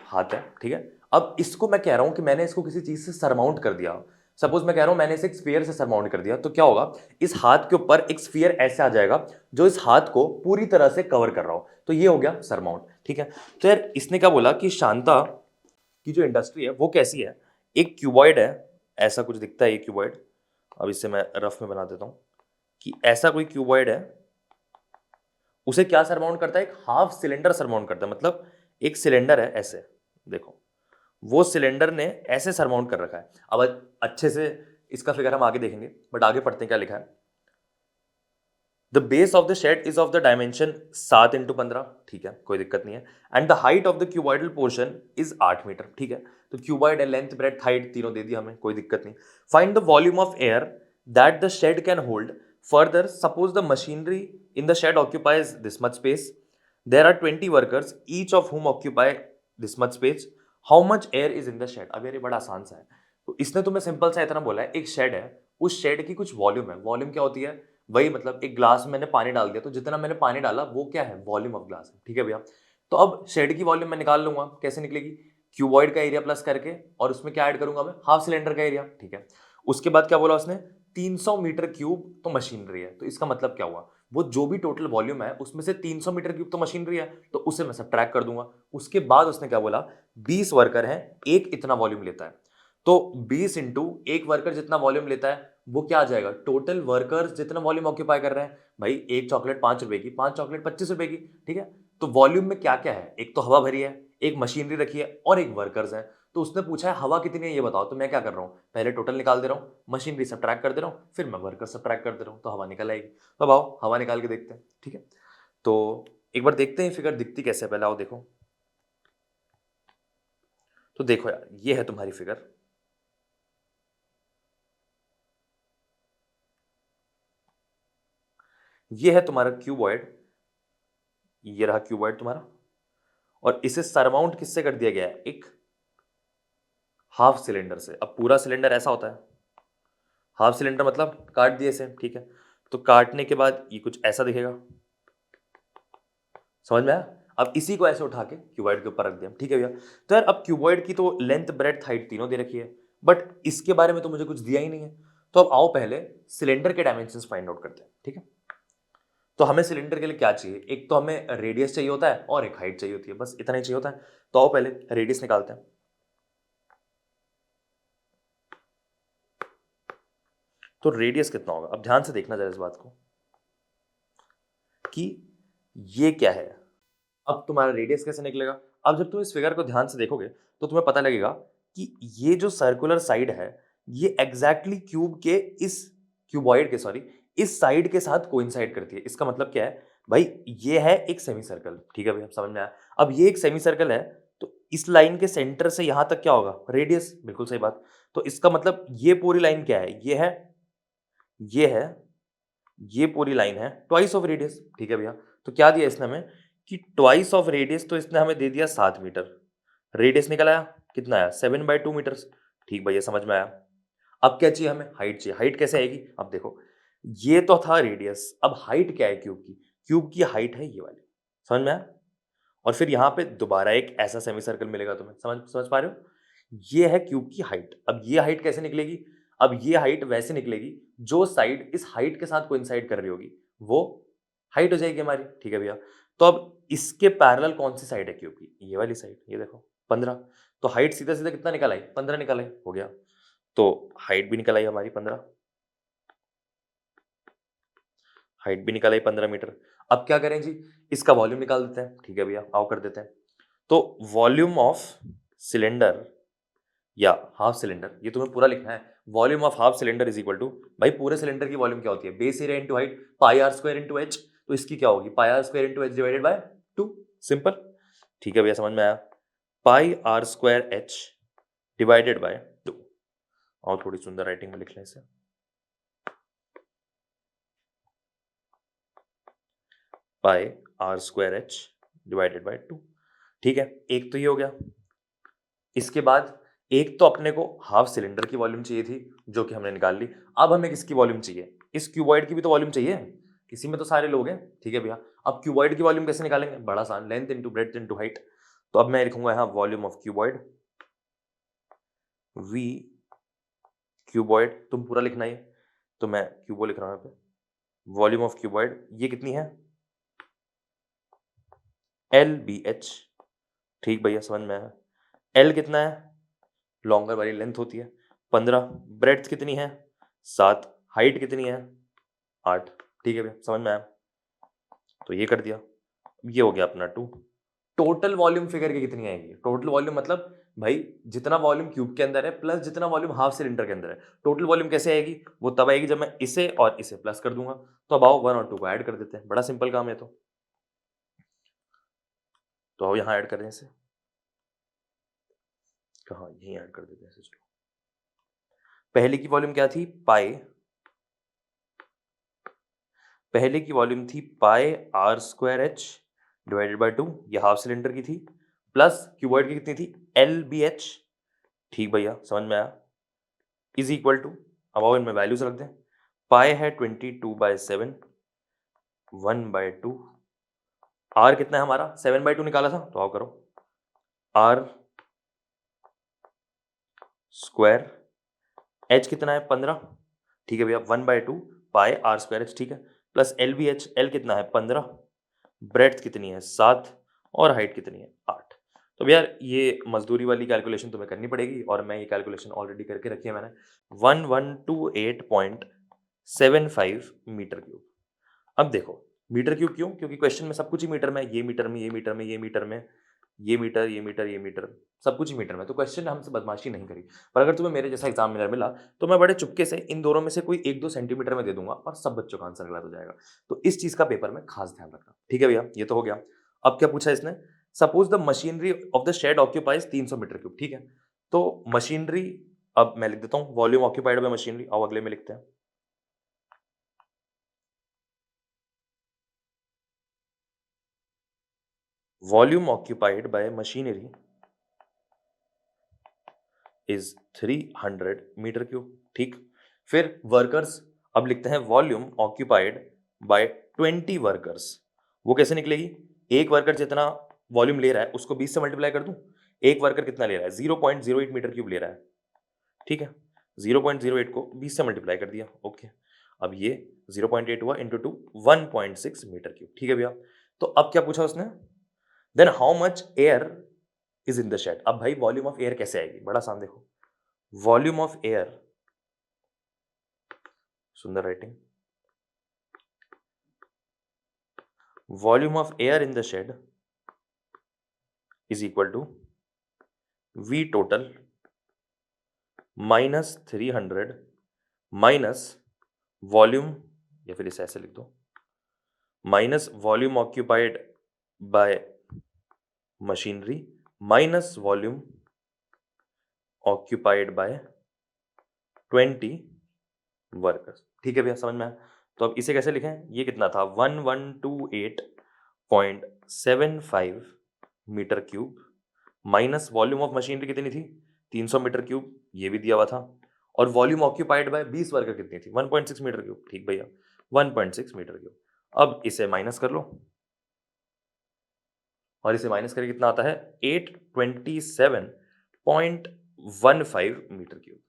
Speaker 2: हाथ है, ठीक है, अब इसको मैं कह रहा हूं कि मैंने इसको किसी चीज से सरमाउंट कर दिया। सपोज मैं कह रहा हूं मैंने इसे एक स्फीयर से सरमाउंट कर दिया, तो क्या होगा, इस हाथ के ऊपर एक स्फीयर ऐसे आ जाएगा जो इस हाथ को पूरी तरह से कवर कर रहा हो, तो ये हो गया सरमाउंट। ठीक है, तो यार इसने क्या बोला कि शांता की जो इंडस्ट्री है वो कैसी है, एक क्यूबॉइड है, ऐसा कुछ दिखता है ये क्यूबॉइड। अब इसे मैं रफ में बना देता हूँ कि ऐसा कोई क्यूबॉइड है, उसे क्या सरमाउंड करता है, एक हाफ सिलेंडर सरमाउंड करता है। मतलब एक सिलेंडर है ऐसे, देखो वो सिलेंडर ने ऐसे सरमाउंड कर रखा है। अब अच्छे से इसका फिगर हम आगे देखेंगे, बट आगे पढ़ते हैं क्या लिखा है। The base of the shed is of the dimension 7x15, ठीक है कोई दिक्कत नहीं है। And the height of the cuboidal portion is 8 metre, ठीक है। तो क्यूबॉइड है, लेंथ ब्रेथ हाइट तीनों दे दी हमें, कोई दिक्कत नहीं। Find the volume of air that the shed can hold. Further suppose the machinery in the shed occupies this much space, there are 20 workers each of whom occupy this much space, how much air is in the shed. अब यार ये बड़ा आसान सा है। तो इसने तुम्हें सिंपल सा इतना बोला है, एक शेड है, उस शेड की कुछ वॉल्यूम है। वॉल्यूम क्या होती है, वही मतलब एक ग्लास में मैंने पानी डाल दिया, तो जितना मैंने पानी डाला वो क्या है, वॉल्यूम ऑफ ग्लास है, ठीक है भैया। तो अब शेड की वॉल्यूम मैं निकाल लूंगा, कैसे निकलेगी, क्यूबॉइड का एरिया प्लस करके, और उसमें क्या ऐड करूंगा मैं, हाफ सिलेंडर का एरिया, ठीक है। उसके बाद क्या बोला उसने, 300 मीटर क्यूब तो मशीनरी है। तो इसका मतलब क्या हुआ, वो जो भी टोटल वॉल्यूम है उसमें से 300 मीटर क्यूब तो मशीनरी है, तो उसे मैं सबट्रैक्ट कर दूंगा। उसके बाद उसने क्या बोला, 20 वर्कर हैं, एक इतना वॉल्यूम लेता है। तो 20 इंटू एक वर्कर जितना वॉल्यूम लेता है, वो क्या आ जाएगा, टोटल वर्कर्स जितना वॉल्यूम ऑक्यूपाई कर रहे हैं। भाई एक चॉकलेट 5 रुपए की, 5 चॉकलेट 25 रुपए की, ठीक है। तो वॉल्यूम में क्या क्या है, एक तो हवा भरी है, एक मशीनरी रखी है, और एक वर्कर्स है। तो उसने पूछा है हवा कितनी है ये बताओ, तो मैं क्या कर रहा हूँ, पहले टोटल निकाल दे रहा हूँ, मशीनरी सबट्रैक्ट कर दे रहा हूँ, फिर मैं वर्कर सबट्रैक्ट कर दे रहा हूँ, तो हवा निकल आएगी। तो अब आओ हवा निकाल के देखते हैं, ठीक है। तो एक बार देखते हैं फिगर दिखती कैसे है, पहले आओ देखो। तो देखो यार, ये है तुम्हारी फिगर, ये है तुम्हारा क्यूबॉइड, ये रहा क्यूबॉइड तुम्हारा, और इसे सरमाउंट किससे कर दिया गया है, एक हाफ सिलेंडर से। अब पूरा सिलेंडर ऐसा होता है, हाफ सिलेंडर मतलब काट दिए इसे, ठीक है। तो काटने के बाद ये कुछ ऐसा दिखेगा, समझ में आया। अब इसी को ऐसे उठा के क्यूबॉइड के ऊपर रख दिया, ठीक है भैया। तो यार अब क्यूबॉइड की तो लेंथ ब्रेड्थ हाइट तीनों दे रखी है, बट इसके बारे में तो मुझे कुछ दिया ही नहीं है। तो अब आओ पहले सिलेंडर के डायमेंशंस फाइंड आउट करते हैं, ठीक है। तो हमें सिलेंडर के लिए क्या चाहिए, एक तो हमें रेडियस चाहिए होता है और एक हाइट चाहिए होती है, बस इतना ही चाहिए होता है। तो आओ पहले रेडियस निकालते हैं। तो रेडियस कितना होगा, अब ध्यान से देखना जरा इस बात को कि ये क्या है। अब तुम्हारा रेडियस कैसे निकलेगा, अब जब तुम इस फिगर को ध्यान से देखोगे तो तुम्हें पता लगेगा कि ये जो सर्कुलर साइड है, ये एग्जैक्टली क्यूब के इस क्यूबॉइड के सॉरी इस साइड के साथ कोइंसाइड करती है। इसका मतलब क्या है भाई, ये है एक सेमी सर्कल, ठीक है भैया, समझ में आया। अब ये एक सेमी सर्कल है, तो इस लाइन के सेंटर से यहां तक क्या होगा, रेडियस, बिल्कुल सही बात। तो इसका मतलब ये पूरी लाइन क्या है, ये है, ये पूरी लाइन है ट्वाइस ऑफ रेडियस, ठीक है भैया। तो क्या दिया इसने हमें कि ट्वाइस ऑफ रेडियस, तो इसने हमें दे दिया 7 मीटर। रेडियस निकल आया कितना आया, 7/2 मीटर्स, ठीक भैया समझ में आया। अब क्या चाहिए हमें, हाइट चाहिए। हाइट कैसे आएगी, अब देखो ये तो था रेडियस, अब हाइट क्या है क्यूब की, क्यूब की हाइट है ये वाली, समझ में आया। और फिर यहाँ पे दोबारा एक ऐसा सेमी सर्कल मिलेगा तुम्हें, समझ समझ पा रहे हो, ये है क्यूब की हाइट। अब ये हाइट कैसे निकलेगी, अब ये हाइट वैसे निकलेगी, जो साइड इस हाइट के साथ कोइंसाइड कर रही होगी वो हाइट हो जाएगी हमारी, ठीक है भैया। तो अब इसके पैरेलल कौन सी साइड है क्यूब की, ये वाली साइड, ये देखो 15। तो हाइट सीधा सीधा कितना निकल आई, 15 निकल आई, हो गया। तो हाइट भी निकल आई हमारी 15, हाइट भी निकल आई 15 मीटर। अब क्या करें जी, इसका वॉल्यूम निकाल देते हैं, ठीक है भैया, आओ कर देते हैं। तो वॉल्यूम ऑफ सिलेंडर या हाफ सिलेंडर, ये तुम्हें पूरा लिखना है, volume of half cylinder is equal to, भाई पूरे सिलेंडर की वॉल्यूम क्या होती है, base area into height, pi are square into H. तो इसकी क्या होगी, pi are square into H divided by 2, simple, ठीक है भैया समझ में आया। Pi are square H divided by 2। और थोड़ी सुंदर राइटिंग में लिख लें इसे, pi are square H divided by 2, ठीक है। एक तो ये हो गया, इसके बाद एक तो अपने को हाफ सिलेंडर की वॉल्यूम चाहिए थी, जो कि हमने निकाल ली। अब हमें किसकी वॉल्यूम चाहिए, इस क्यूबॉइड की भी तो वॉल्यूम चाहिए, इसी में तो सारे लोग हैं, ठीक है भैया। अब क्यूबॉइड की वॉल्यूम कैसे निकालेंगे, बड़ा आसान, length into breadth into height. तो अब मैं लिखूंगा यहाँ volume of cuboid, V cuboid, तुम पूरा लिखना है, तो मैं क्यूबो लिख रहा हूँ यहाँ पे। वॉल्यूम ऑफ क्यूबॉइड ये कितनी है, LBH, ठीक भैया समझ में आया। एल कितना है, लॉन्गर वाली लेंथ होती है, 15, ब्रेड्थ कितनी है 7, हाइट कितनी है 8। ठीक है भैया, समझ में आया? तो ये कर दिया, ये हो गया अपना 2। टोटल वॉल्यूम फिगर की कितनी आएगी? टोटल वॉल्यूम मतलब भाई जितना वॉल्यूम क्यूब के अंदर है प्लस जितना वॉल्यूम हाफ सिलेंडर के अंदर है, टोटल वॉल्यूम कैसे आएगी? वो तब आएगी जब मैं इसे और इसे प्लस कर दूंगा। तो अब आओ 1 और 2 को ऐड कर देते हैं, बड़ा सिंपल काम है। तो आओ यहाँ ऐड कर दें इसे, कहाँ, यहीं ऐड कर देते हैं इसे। चलो, पहले की वॉल्यूम क्या थी? पाई, पहले की वॉल्यूम थी pi are square H divided by 2, ये हाफ सिलेंडर की थी, प्लस क्यूबॉइड की कितनी थी? L B H. ठीक भैया, समझ में आया? इज इक्वल टू, अब आओ इनमें वैल्यूज रख दें। पाई है 22/7, 1/2, आर कितना है हमारा? 7/2 निकाला था, तो आओ करो। आर स्क्वायर, एच कितना है? 15। ठीक है भैया, 1/2 पाई आर स्क्वायर एच, ठीक है, plus L B H, L कितना है? 15, ब्रेड्थ कितनी है? 7, और हाइट कितनी है? 8। तो भैया ये मजदूरी वाली कैलकुलेशन तुम्हें करनी पड़ेगी, और मैं ये कैलकुलेशन ऑलरेडी करके रखी है मैंने, 1128.75 मीटर क्यूब। अब देखो मीटर क्यूब क्यों? क्योंकि क्वेश्चन में सब कुछ ही मीटर में, ये मीटर में, ये मीटर में, ये मीटर में, ये मीटर, ये मीटर, ये मीटर, सब कुछ ही मीटर में। तो क्वेश्चन ने हमसे बदमाशी नहीं करी। पर अगर तुम्हें मेरे जैसा एग्जामिनर मिला तो मैं बड़े चुपके से इन दोनों में से कोई 1-2 सेंटीमीटर में दे दूंगा और सब बच्चों का आंसर गलत हो जाएगा। तो इस चीज का पेपर में खास ध्यान रखना। ठीक है भैया, ये तो हो गया। अब क्या पूछा इसने? Suppose the machinery of the shed occupies 300 metre cube. ठीक है, तो मशीनरी, अब मैं लिख देता हूं वॉल्यूम ऑक्यूपाइड बाय मशीनरी। आओ अगले में लिखते हैं। Volume occupied by machinery is 300 metre cube. ठीक, फिर वर्कर्स, अब लिखते हैं वॉल्यूम ऑक्यूपाइड बाय 20 वर्कर्स। वो कैसे निकलेगी? एक वर्कर जितना वॉल्यूम ले रहा है उसको 20 से मल्टीप्लाई कर दूं। एक वर्कर कितना ले रहा है? 0.08 मीटर क्यूब ले रहा है। ठीक है, 0.08 को 20 से मल्टीप्लाई कर दिया। ओके, अब ये 0.8 हुआ इंटू 2, 1.6 मीटर क्यूब। ठीक है भैया, तो अब क्या पूछा उसने? Then how much air is in the shed. अब भाई वॉल्यूम ऑफ एयर कैसे आएगी? बड़ा आसान, देखो वॉल्यूम ऑफ एयर, सुंदर writing, volume of air in the shed is equal to V total minus 300 minus volume, या फिर इसे ऐसे लिख दो, minus volume occupied by machinery minus volume occupied by 20 workers. ठीक है भैया, समझ में आया? तो अब इसे कैसे लिखें? ये कितना था? 1128.75 metre cube minus volume of machinery कितनी थी? 300 मीटर क्यूब, ये भी दिया हुआ था, और वॉल्यूम ऑक्यूपाइड बाय 20 वर्कर कितनी थी? 1.6 मीटर क्यूब। ठीक भैया, 1.6 मीटर क्यूब। अब इसे माइनस कर लो, और इसे माइनस करके कितना आता है? 827.15 मीटर क्यूब।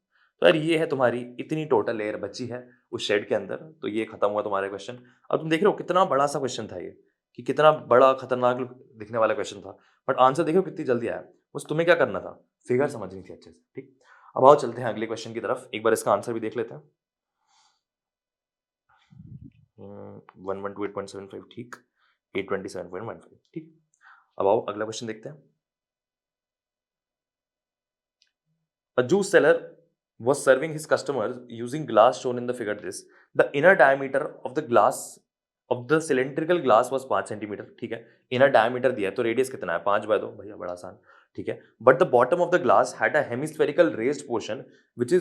Speaker 2: तो यार ये है तुम्हारी इतनी टोटल एयर बची है उस शेड के अंदर। तो ये खत्म हुआ तुम्हारा क्वेश्चन। अब तुम देख रहे हो कितना बड़ा सा क्वेश्चन था ये, कि कितना बड़ा खतरनाक दिखने वाला क्वेश्चन था, बट आंसर देखो कितनी जल्दी आया। बस तुम्हें क्या करना था? फिगर समझनी थी अच्छे से। ठीक, अब आओ चलते हैं अगले क्वेश्चन की तरफ, एक बार इसका आंसर भी देख लेते हैं। 1128.75, ठीक, 827.15, ठीक। अब आओ अगला क्वेश्चन देखते हैं। A juice seller was serving his customers using glass shown in the figure this. The inner diameter of the glass of the cylindrical glass was 5 centimetre. ठीक है, इनर डायमीटर दिया है तो रेडियस कितना है? 5/2। भैया बड़ा आसान। ठीक है, but the bottom of the glass had a hemispherical raised portion which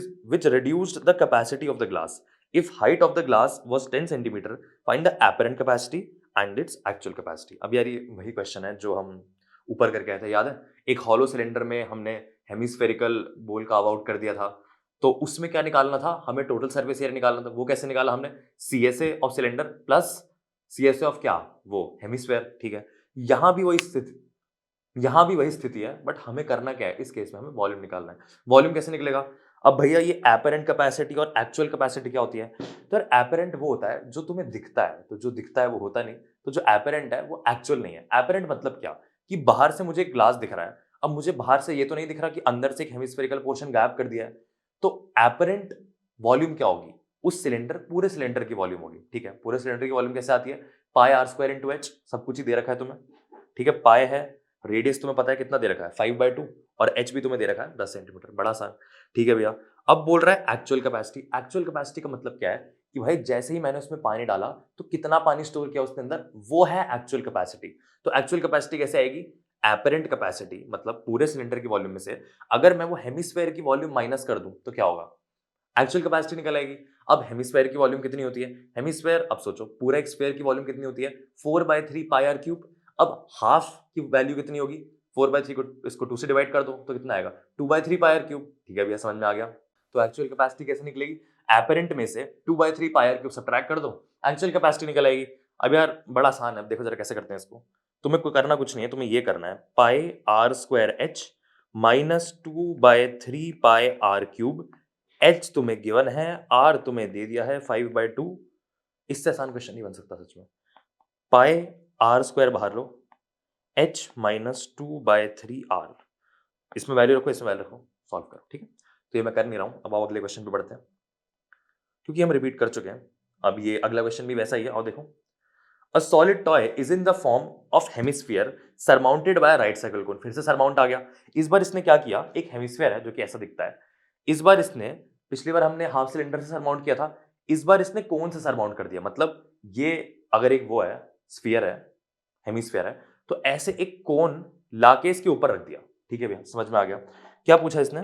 Speaker 2: reduced the capacity of the glass. If height of the glass was 10 centimetre, find the apparent capacity and its actual capacity. अब यार ये वही question है जो हम ऊपर करके आए थे, याद है? एक हॉलो सिलेंडर में हमने हेमिस्फेरिकल बोल कार्व आउट कर दिया था, तो उसमें क्या निकालना था? हमें टोटल सरफेस एरिया निकालना था। वो कैसे निकाला हमने? CSA of cylinder plus CSA of क्या? वो हेमिस्फेयर। ठीक है, यहां भी वही स्थिति है, बट हमें करना क्या है? इस केस में हमें वॉल्यूम निकालना है। वॉल्यूम कैसे निकलेगा? अब भैया ये एपरेंट कैपेसिटी और एक्चुअल कैपेसिटी क्या होती है? तो यार एपरेंट वो होता है जो तुम्हें दिखता है, तो जो दिखता है वो होता नहीं, तो जो एपरेंट है वो एक्चुअल नहीं है। एपरेंट मतलब क्या? कि बाहर से मुझे एक ग्लास दिख रहा है, अब मुझे बाहर से ये तो नहीं दिख रहा कि अंदर से एक हेमिस्फेरिकल पोर्शन गायब कर दिया है। तो एपरेंट वॉल्यूम क्या होगी, उस सिलेंडर, पूरे सिलेंडर की वॉल्यूम होगी, ठीक है। पूरे सिलेंडर की वॉल्यूम कैसे आती है, pi are square into H, सब कुछ ही दे रखा है तुम्हें, ठीक है। पाई है, रेडियस तुम्हें पता है कितना दे रखा है 5/2, और एच भी तुम्हें दे रखा है 10 सेंटीमीटर, बड़ा आसान, ठीक है भैया। अब बोल रहा है एक्चुअल कैपेसिटी। एक्चुअल कैपेसिटी का मतलब क्या है कि भाई जैसे ही मैंने उसमें पानी डाला तो कितना पानी स्टोर किया उसके अंदर, वो है एक्चुअल कैपेसिटी। तो एक्चुअल कैपेसिटी कैसे आएगी, एपरेंट कैपेसिटी मतलब पूरे सिलेंडर की वॉल्यूम में से अगर मैं वो हेमिस्फेयर की वॉल्यूम माइनस कर दूं तो क्या होगा, एक्चुअल कैपेसिटी निकल आएगी। अब हेमिस्फेयर की वॉल्यूम कितनी होती है, हेमिस्फेयर, अब सोचो पूरा एक स्फेयर की वॉल्यूम कितनी होती है, 4/3 पाई आर क्यूब। अब हाफ की वैल्यू कितनी होगी, 4/3 को इसको 2 से डिवाइड कर दो तो कितना आएगा, 2/3 पाई आर क्यूब, ठीक है भैया समझ में आ गया। तो एक्चुअल कैपेसिटी कैसे निकलेगी, एपरेंट में से 2/3 पाई आर क्यूब सब्ट्रैक्ट कर दो, एक्चुअल कैपेसिटी निकल आएगी। अब यार बड़ा आसान है, देखो जरा कैसे करते हैं इसको। तुम्हें कोई करना कुछ नहीं है, तुम्हें ये करना है pi are square H minus 2/3 pi R cube. H तुम्हें गिवन है, आर तुम्हें दे दिया है 5/2। इससे आसान क्वेश्चन नहीं बन सकता सच में। पाई आर स्क्वायर बाहर लो, एच माइनस 2/3 आर, इसमें वैल्यू रखो, इसमें वैल्यू रखो, सॉल्व करो, ठीक है। तो ये मैं कर नहीं रहा हूं, अब आओ अगले क्वेश्चन पे बढ़ते हैं, क्योंकि हम रिपीट कर चुके हैं। अब ये अगला क्वेश्चन भी वैसा ही है, और देखो, a solid toy is in the form of hemisphere surmounted by right circle cone. फिर से सरमाउंट आ गया। इस बार इसने क्या किया, एक हेमिस्फीयर है जो कि ऐसा दिखता है, इस बार इसने, पिछली बार हमने हाफ सिलेंडर से सरमाउंट किया था, इस बार इसने कोन से सरमाउंट कर दिया। मतलब ये अगर एक वो है, स्फीयर है, हेमिस्फीयर है, तो ऐसे एक कोन लाके इसके ऊपर रख दिया, ठीक है भैया समझ में आ गया। क्या पूछा इसने,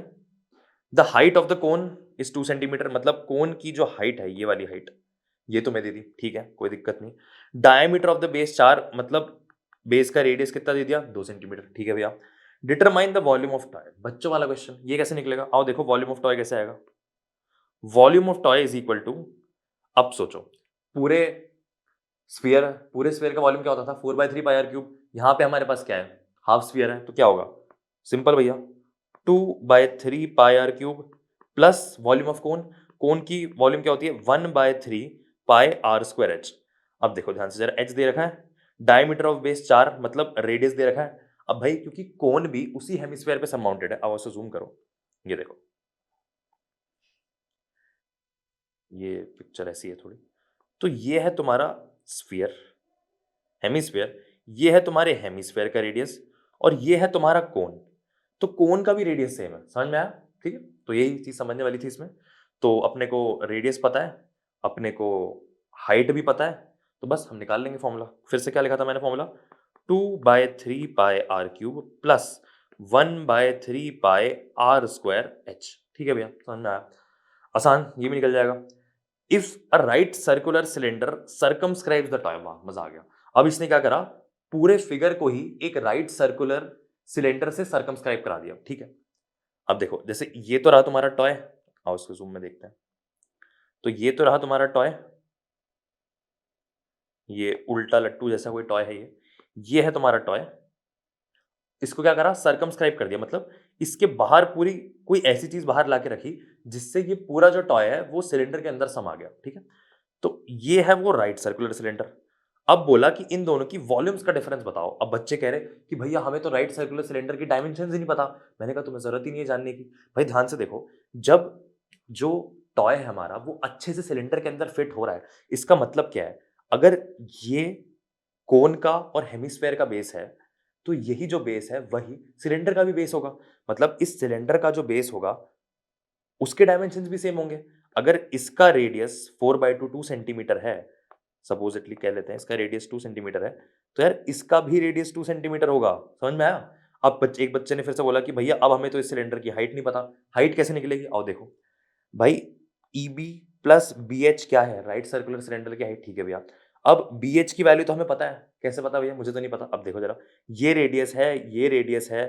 Speaker 2: the height of the cone is 2 centimetre, मतलब कोन की जो हाइट है, ये वाली हाइट, ये तो मैं दे दी, ठीक है कोई दिक्कत नहीं। डायमीटर ऑफ द बेस 4, मतलब बेस का रेडियस कितना दे दिया, 2 सेंटीमीटर, ठीक है भैया। Determine the volume of toy, बच्चों वाला क्वेश्चन, ये कैसे निकलेगा, आओ देखो वॉल्यूम ऑफ टॉय कैसे आएगा। Volume of toy is equal to, अब सोचो, पूरे स्फीयर, पूरे स्फीयर का वॉल्यूम क्या होता था, 4/3 पाई आर क्यूब। यहां पे हमारे पास क्या है, हाफ स्फीयर है, तो क्या होगा, सिंपल भैया, 2/3 pi R cube plus volume of cone, cone की वॉल्यूम क्या होती है, 1/3 पाई आर स्क्वायर एच। अब देखो ध्यान से जरा, एच दे रखा है, डायमीटर ऑफ बेस 4, मतलब रेडियस दे रखा है। अब भाई क्योंकि कोन भी उसी हेमिस्फीयर पे सरमाउंटेड है, अब उसको जूम करो, ये देखो, ये पिक्चर ऐसी है थोड़ी, तो ये है तुम्हारा स्फीयर, हेमिस्फीयर, ये है तुम्हारे हेमिस्फीयर का रेडियस, और ये है तुम्हारा कोन। तो कोन का भी रेडियस सेम है, समझ में आया, ठीक है। तो यही चीज समझने वाली थी इसमें। तो अपने को रेडियस पता है, अपने को हाइट भी पता है, तो बस हम निकाल लेंगे फॉर्मूला। फिर से क्या लिखा था मैंने formula, 2/3 pi R cube plus 1/3 pi are square H, ठीक है भैया समझ में आया, आसान, ये भी निकल जाएगा। If a right circular cylinder circumscribes the toy, वाह मजा आ गया। अब इसने क्या करा, पूरे फिगर को ही एक राइट सर्कुलर सिलेंडर से सर्कमस्क्राइब करा दिया, ठीक है। अब देखो, जैसे ये तो रहा तुम्हारा टॉय, आओ इसको जूम में देखते हैं। तो ये तो रहा तुम्हारा टॉय, ये उल्टा लट्टू जैसा कोई टॉय है, ये है तुम्हारा टॉय। इसको क्या करा, सर्कमस्क्राइब कर दिया, मतलब इसके बाहर पूरी कोई ऐसी चीज बाहर लाके रखी जिससे ये पूरा जो टॉय है वो सिलेंडर के अंदर समा गया, ठीक है। तो ये है वो राइट सर्कुलर सिलेंडर। अब बोला कि इन दोनों की वॉल्यूम्स का डिफरेंस बताओ। अब बच्चे कह रहे कि भैया हमें तो राइट सर्कुलर सिलेंडर की डायमेंशंस ही नहीं पता। मैंने कहा तुम्हें जरूरत ही नहीं है जानने की। भाई ध्यान से देखो, जब जो टॉय है हमारा वो अच्छे से सिलेंडर के अंदर फिट हो रहा है, इसका मतलब क्या है, अगर ये कोन का और हेमिस्फेयर का बेस है, तो यही जो बेस है वही सिलेंडर का भी बेस होगा। मतलब इस सिलेंडर का जो बेस होगा उसके डायमेंशंस भी सेम होंगे। अगर इसका रेडियस 4/2 2 सेंटीमीटर है, सपोजिटली कह लेते हैं इसका रेडियस 2 सेंटीमीटर है, तो यार इसका भी रेडियस 2 सेंटीमीटर होगा, समझ में आया। अब एक बच्चे ने फिर से बोला कि भैया अब हमें तो इस सिलेंडर की हाइट नहीं पता, हाइट कैसे निकलेगी, आओ देखो भाई, ईबी प्लस बी एच क्या है, राइट सर्कुलर सिलेंडर की हाइट, ठीक है भैया। अब बी एच की वैल्यू तो हमें पता है, कैसे पता भैया, मुझे तो नहीं पता। अब देखो जरा, ये रेडियस है, ये रेडियस है,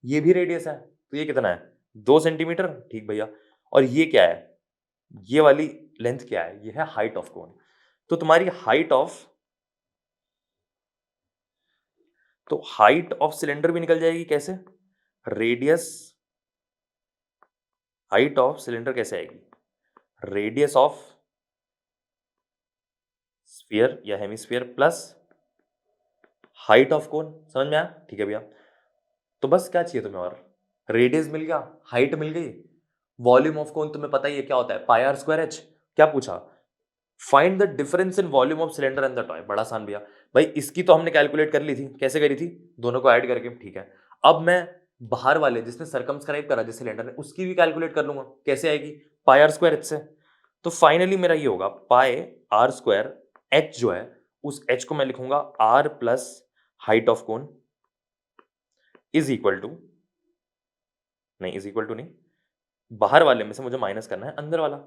Speaker 2: ये भी रेडियस है, तो ये कितना है, 2 सेंटीमीटर, ठीक भैया। और ये क्या है, ये वाली लेंथ क्या है, ये है हाइट ऑफ कोन। तो तुम्हारी हाइट ऑफ सिलेंडर भी निकल जाएगी, कैसे, रेडियस, हाइट ऑफ सिलेंडर कैसे आएगी, रेडियस ऑफ स्फीयर या हेमिस्फीयर प्लस हाइट ऑफ कोन, समझ में आया, ठीक है भैया। तो बस क्या चाहिए तुम्हें और, रेडियस मिल गया, हाइट मिल गई, वॉल्यूम ऑफ कोन तुम्हें पता ही है क्या होता है, पाई आर स्क्वायर एच। क्या पूछा, find the difference in volume of cylinder and the toy. बड़ा आसान भैया, भाई इसकी तो हमने कैलकुलेट कर ली थी, कैसे करी थी, दोनों को ऐड करके, ठीक है। अब मैं बाहर वाले जिसने सरकमस्क्राइब करा जिस सिलेंडर ने, उसकी भी कैलकुलेट कर लूंगा, कैसे आएगी, पाई आर स्क्वायर एच से। तो फाइनली मेरा ये होगा पाई आर स्क्वायर एच जो है, उस एच को मैं लिखूंगा R plus height of cone is equal to, नहीं इज इक्वल टू नहीं, बाहर वाले में से मुझे माइनस करना है अंदर वाला,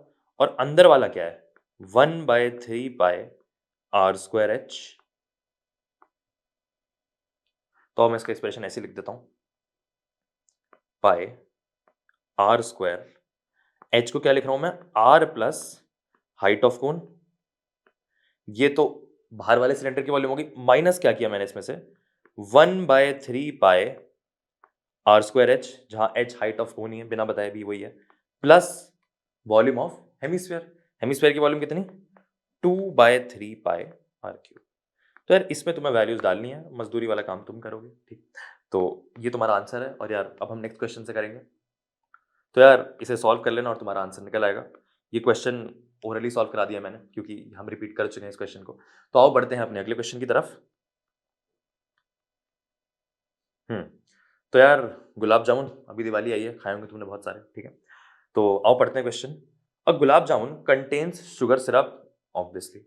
Speaker 2: और अंदर वाला क्या है, 1/3 पाई आर स्क्वायर एच। तो मैं इसका एक्सप्रेशन ऐसे लिख देता हूं, पाई आर स्क्वायर एच को क्या लिख रहा हूं मैं, R plus height of cone, ये तो बाहर वाले सिलेंडर की वॉल्यूम होगी, माइनस क्या किया मैंने इसमें से, 1/3 पाई आर स्क्वायर एच, जहां एच हाइट ऑफ कोन ही है, बिना बताए भी वही है, plus volume of hemisphere. Hemisphere की वॉल्यूम कितनी, 2/3 पाई आर क्यूब। तो यार इसमें तुम्हें वैल्यूज डालनी है, मजदूरी वाला काम तुम करोगे, ठीक। तो ये तुम्हारा आंसर है, और यार अब हम नेक्स्ट क्वेश्चन से करेंगे। तो यार इसे सॉल्व कर लेना और तुम्हारा आंसर निकल आएगा। ये क्वेश्चन ओरली सॉल्व करा दिया मैंने, क्योंकि हम रिपीट कर चुके हैं इस क्वेश्चन को। तो आओ बढ़ते हैं अपने अगले क्वेश्चन की तरफ। हम्म तो यार गुलाब जामुन, अभी दिवाली आई है, खाए होंगे तुमने बहुत सारे, ठीक है। तो आओ पढ़ते हैं question. A gulab jamun contains sugar syrup obviously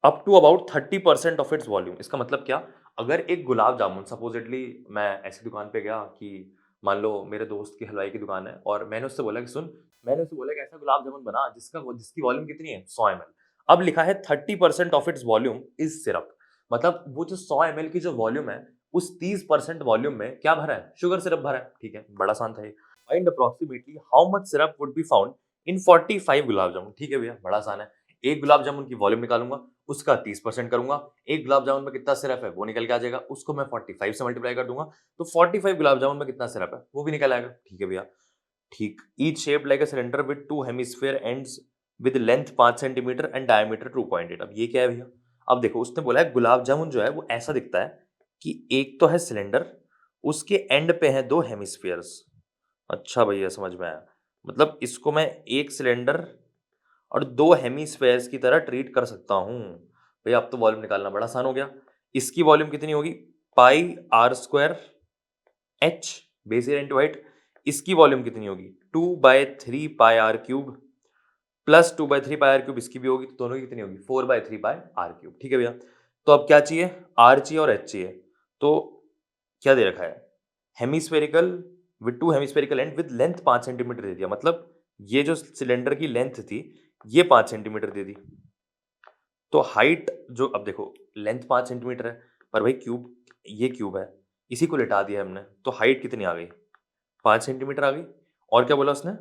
Speaker 2: up to about 30% of its volume. इसका मतलब क्या, अगर एक गुलाब जामुन, सपोजिटली मैं ऐसी दुकान पे गया कि मान लो मेरे दोस्त की हलवाई की दुकान है, और मैंने उससे बोला कि सुन, मैंने उससे बोला कि ऐसा गुलाब जामुन बना जिसकी वॉल्यूम कितनी है, 100 ml। अब लिखा है 30% of its volume is syrup, मतलब वो जो 100 ml की जो वॉल्यूम है, उस 30% वॉल्यूम में क्या भरा है, शुगर सिरप भरा है, ठीक है, बड़ा आसान था ये। Find approximately how much syrup would be found in 45 gulab jamun. ठीक है भैया, बड़ा आसान है। एक गुलाब जामुन की वॉल्यूम निकालूंगा, उसका 30% करूंगा, एक गुलाब जामुन में कितना सिरप है वो निकल के आ जाएगा, उसको मैं 45 से मल्टीप्लाई कर दूंगा, तो 45 गुलाब जामुन में कितना सिरप है वो भी निकल आएगा, ठीक है भैया। ठीक, each shaped like a cylinder with two hemisphere ends with length 5 centimetre and diameter 2.8। अब ये क्या है भैया, अब देखो उसने बोला है गुलाब जामुन जो है वो ऐसा दिखता है कि एक तो है सिलेंडर, उसके एंड पे है दो हेमिस्फीयर्स। अच्छा भैया समझ में आया, मतलब इसको मैं एक सिलेंडर और दो हेमीस्फेयर्स की तरह ट्रीट कर सकता हूँ। भैया अब तो वॉल्यूम निकालना बड़ा आसान हो गया। इसकी वॉल्यूम कितनी होगी, pi are square H, base area into height. इसकी वॉल्यूम कितनी होगी, 2/3 pi R cube, plus 2/3 pi R cube इसकी भी होगी, तो दोनों की कितनी होगी, 4/3 पाई आर क्यूब। ठीक है भैया, तो अब क्या चाहिए, आर चाहिए और एच चाहिए। तो क्या दे रखा है, hemispherical with two hemispherical end with length 5 centimetre दे दिया, मतलब ये जो सिलेंडर की लेंथ थी ये 5 सेंटीमीटर दे दी। तो हाइट जो, अब देखो लेंथ 5 सेंटीमीटर है, पर भाई क्यूब, ये क्यूब है, इसी को लिटा दिया हमने, तो हाइट कितनी आ गई, 5 सेंटीमीटर आ गई। और क्या बोला उसने,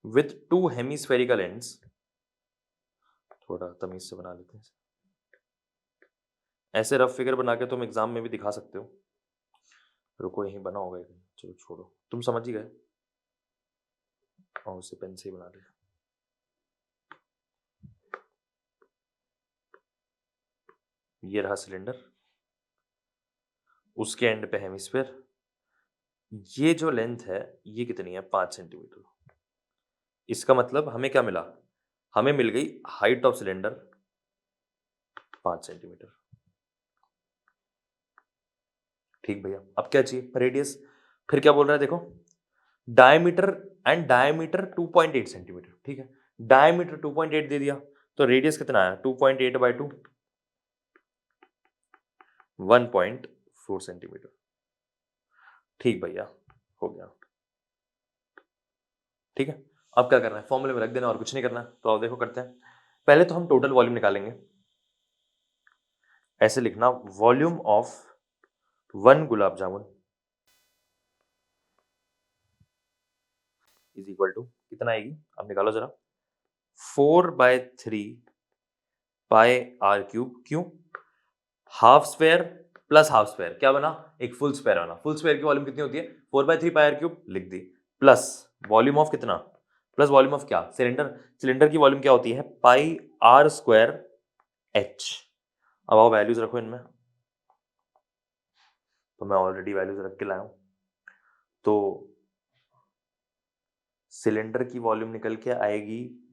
Speaker 2: विथ टू हेमिस्फेरिकल एंड्स, थोड़ा तमीज से बना लेते हैं इसे। ऐसे रफ फिगर बना के तुम एग्जाम में भी दिखा सकते हो, रुको यहीं बना होगा एक, चलो छोड़ो, तुम समझ ही गए, और उसे पेन से ही बना लिया। ये रहा सिलेंडर, उसके एंड पे हेमिस्फेयर, ये जो लेंथ है ये कितनी है, 5 सेंटीमीटर। इसका मतलब हमें क्या मिला, हमें मिल गई हाइट ऑफ सिलेंडर 5 सेंटीमीटर। ठीक भैया, अब क्या चाहिए, रेडियस। फिर क्या बोल रहा है देखो, डायमीटर एंड डायमीटर 2.8 सेंटीमीटर, ठीक है, डायमीटर 2.8 दे दिया, तो रेडियस कितना आया, 2.8/2, 1.4 सेंटीमीटर। ठीक भैया, हो गया। ठीक है, अब क्या करना है, फॉर्मूले में रख देना और कुछ नहीं करना है। तो अब देखो करते हैं, पहले तो हम टोटल वॉल्यूम निकालेंगे। ऐसे लिखना, volume of 1 gulab jamun is equal to कितना आएगी, अब निकालो जरा, 4/3 पाई आर क्यूब। क्यों, half square plus half square क्या बना, एक फुल स्क्वायर बना। फुल स्क्वायर की वॉल्यूम कितनी होती है, 4/3 पाई आर क्यूब लिख दी, प्लस वॉल्यूम ऑफ कितना, प्लस वॉल्यूम ऑफ क्या, सिलेंडर। सिलेंडर की वॉल्यूम क्या होती है, पाई आर स्क्वायर एच। अब आओ वैल्यूज रखो इनमें, तो मैं ऑलरेडी वैल्यूज रख के लाया हूं। तो सिलेंडर की वॉल्यूम निकल के आएगी,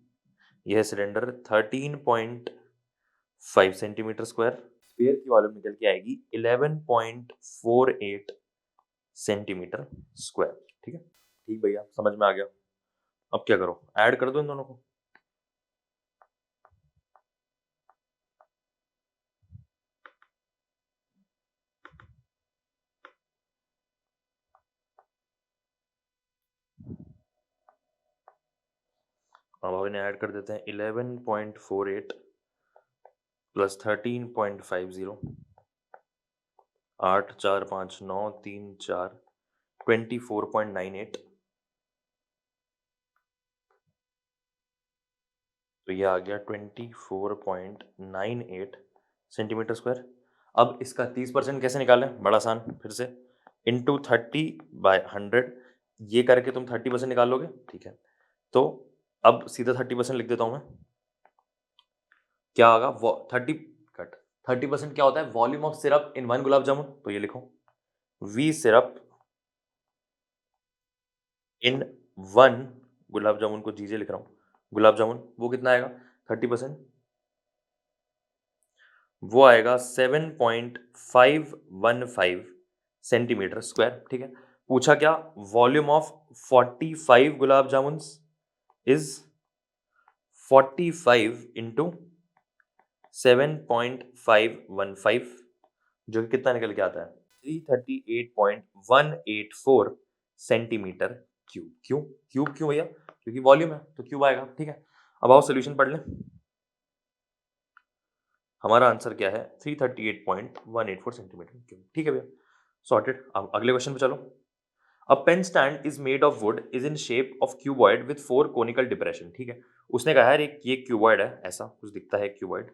Speaker 2: यह सिलेंडर 13.5 सेंटीमीटर स्क्वायर, स्फीयर की वॉल्यूम निकल के आएगी 11.48 सेंटीमीटर स्क्वायर। ठीक है, ठीक भैया, समझ में आ गया। अब क्या करो, ऐड कर दो इन दोनों को। अब इन्हें ऐड कर देते हैं, 11.48 प्लस 13.50, 8 4 5 9 3 4 24.98, तो ये आ गया 24.98 सेंटीमीटर स्क्वायर। अब इसका 30% कैसे निकालें, बड़ा आसान, फिर से इंटू 30/100, ये करके तुम 30% निकाल लोगे। ठीक है, तो अब सीधा 30% लिख देता हूं मैं। क्या होगा, 30% क्या होता है, वॉल्यूम ऑफ सिरप इन 1 गुलाब जामुन, तो ये लिखो वी सिरप इन 1 गुलाब जामुन को जीजे लिख रहा हूं, गुलाब जामुन वो कितना आएगा 30%, वो आएगा 7.515 सेंटीमीटर स्क्वायर। ठीक है, पूछा क्या, volume of 45 gulab jamun is 45 into 7.515, जो कि कितना निकल के आता है 338.184 सेंटीमीटर क्यूब। क्यों क्यूब, क्यों भैया, क्योंकि वॉल्यूम है तो क्यूब आएगा। ठीक है, अब आओ सोल्यूशन पढ़ लें। हमारा आंसर क्या है 338.184 सेंटीमीटर क्यूब। ठीक है भैया, सॉर्टेड। अब अगले क्वेश्चन पे चलो। A pen stand is made of wood, is in shape of cuboid with 4 conical depression. ठीक है, उसने कहा यार ये क्यूबॉइड है, ऐसा कुछ दिखता है क्यूबॉइड,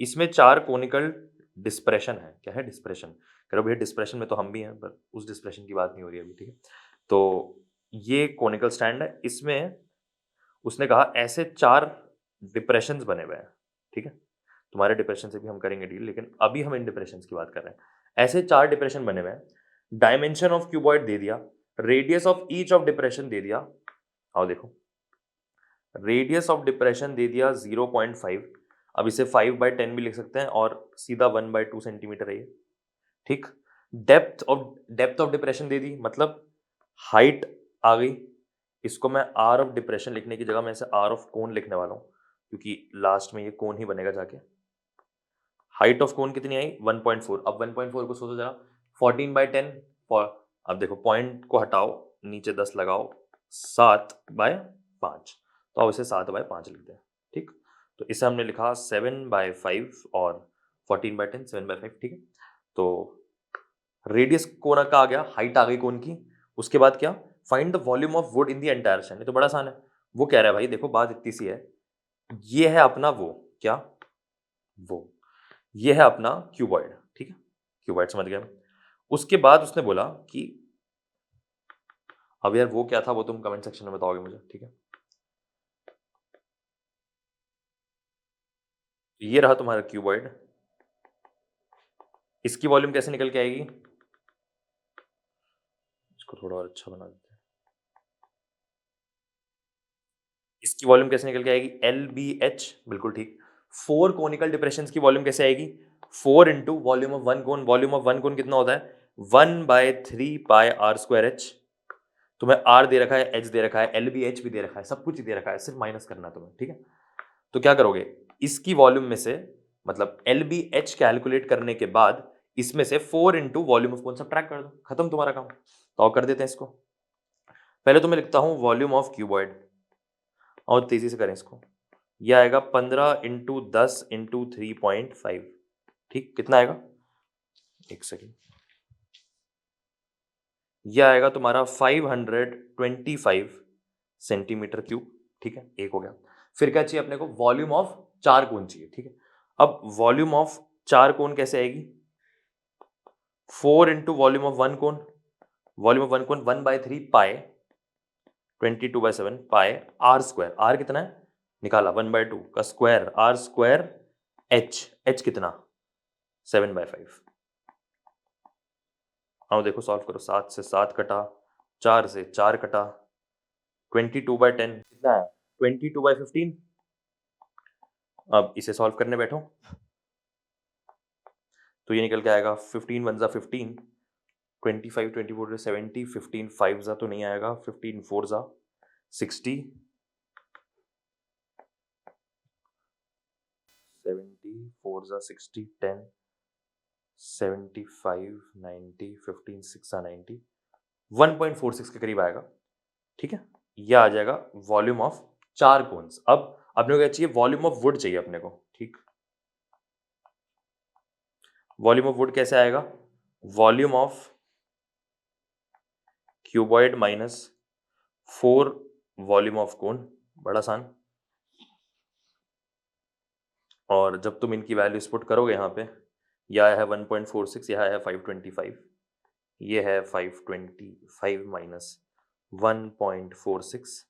Speaker 2: इसमें 4 कोनिकल डिस्प्रेशन है। क्या है, डिस्प्रेशन। कह रहे भैया डिस्प्रेशन में तो हम भी हैं, पर उस डिस्प्रेशन की बात नहीं हो रही अभी। ठीक है, तो ये कोनिकल स्टैंड है, इसमें उसने कहा ऐसे 4 डिप्रेशंस बने हुए हैं। ठीक है, तुम्हारे डिप्रेशन से भी हम करेंगे डील, लेकिन अभी हम इन डिप्रेशन की बात कर रहे हैं। ऐसे 4 डिप्रेशन बने हुए हैं, डायमेंशन ऑफ क्यूबॉइड दे दिया, radius of each of depression दे दिया। आओ देखो, रेडियस ऑफ डिप्रेशन दे दिया 0.5, अब इसे 5/10 भी लिख सकते हैं और सीधा 1/2 सेंटीमीटर है ये। ठीक, डेप्थ ऑफ डिप्रेशन दे दी, मतलब हाइट आ गई, इसको मैं आर ऑफ डिप्रेशन लिखने की जगह मैं इसे आर ऑफ कोन लिखने वाला हूं, क्योंकि लास्ट में ये कोन ही बनेगा जाके। हाइट ऑफ कोन कितनी आई 1.4, अब 1.4 को सोचो जरा, 14/10, अब देखो पॉइंट को हटाओ, नीचे 10 लगाओ, 7/5, तो अब इसे 7/5 लिखते हैं। ठीक, तो इसे हमने लिखा 7/5 और 14/10, 7/5। ठीक है, तो रेडियस कोन का आ गया, हाइट आ गई कोन की, उसके बाद क्या, find the volume of would in the entire stand. ये तो बड़ा आसान है। वो कह रहा है भाई देखो बात इतनी सी है, ये है अपना वो, क्या, वो ये है अपना क्यूबॉइड। ठीक है, क्यूबॉइड समझ गया। उसके बाद उसने बोला कि अब यार वो क्या था, वो तुम कमेंट सेक्शन में बताओगे मुझे। ठीक है, ये रहा तुम्हारा क्यूबॉइड, इसकी वॉल्यूम कैसे निकल के आएगी, इसको थोड़ा और अच्छा बना देते हैं, इसकी वॉल्यूम कैसे निकल के आएगी LBH, बिल्कुल ठीक। 4 कोनिकल डिप्रेशंस की वॉल्यूम कैसे आएगी, 4 into volume of 1 cone, volume of 1 कोन कितना होता है 1/3 पाई आर स्क्वायर एच। तुम्हें आर दे रखा है, एच दे रखा है, LBH भी दे रखा है, सब कुछ दे रखा है, सिर्फ माइनस करना है तुम्हें। ठीक है, तो क्या करोगे, इसकी वॉल्यूम में से मतलब LBH कैलकुलेट करने के बाद इसमें से 4 इंटू वॉल्यूम ऑफ कौन सब्ट्रैक्ट कर दो, खत्म तुम्हारा काम। तो कर देते हैं इसको, पहले तो मैं लिखता हूं वॉल्यूम ऑफ क्यूबॉइड, और तेजी से करें इसको, यह आएगा 15 इंटू 10 इंटू 3.5। ठीक, कितना आएगा, एक सेकेंड, यह आएगा तुम्हारा 525 सेंटीमीटर क्यूब। ठीक है, एक हो गया। फिर क्या चाहिए अपने को, वॉल्यूम ऑफ 4 कोन चाहिए। ठीक है, अब वॉल्यूम ऑफ 4 कोन कैसे आएगी, 4 into volume of 1 cone, volume of 1 कोन 1/3 पाए 22/7 पाए आर स्क्वायर, आर कितना है निकाला 1/2 का square, R square H, H कितना 7/5। आओ देखो सॉल्व करो, 7 से 7 कटा, 4 से 4 कटा, 22/10 कितना है? 22/15। अब इसे सॉल्व करने बैठो तो ये निकल के आएगा 15 1 15, 25 24 70, 15 5 तो नहीं आएगा, 15 4 60, 70 4 60, 10 75 90, 15 6 90, 1.46 के करीब आएगा। ठीक है, ये आ जाएगा वॉल्यूम ऑफ 4 कोन्स। अब अपने को क्या चाहिए? वॉल्यूम ऑफ वुड चाहिए अपने को। ठीक, वॉल्यूम ऑफ वुड कैसे आएगा? Volume of cuboid minus 4 volume of कोन, बड़ा आसान। और जब तुम इनकी वैल्यूज पुट करोगे यहाँ पे, यह है 1.46, यह है 525, ये है 525 माइनस 1.46।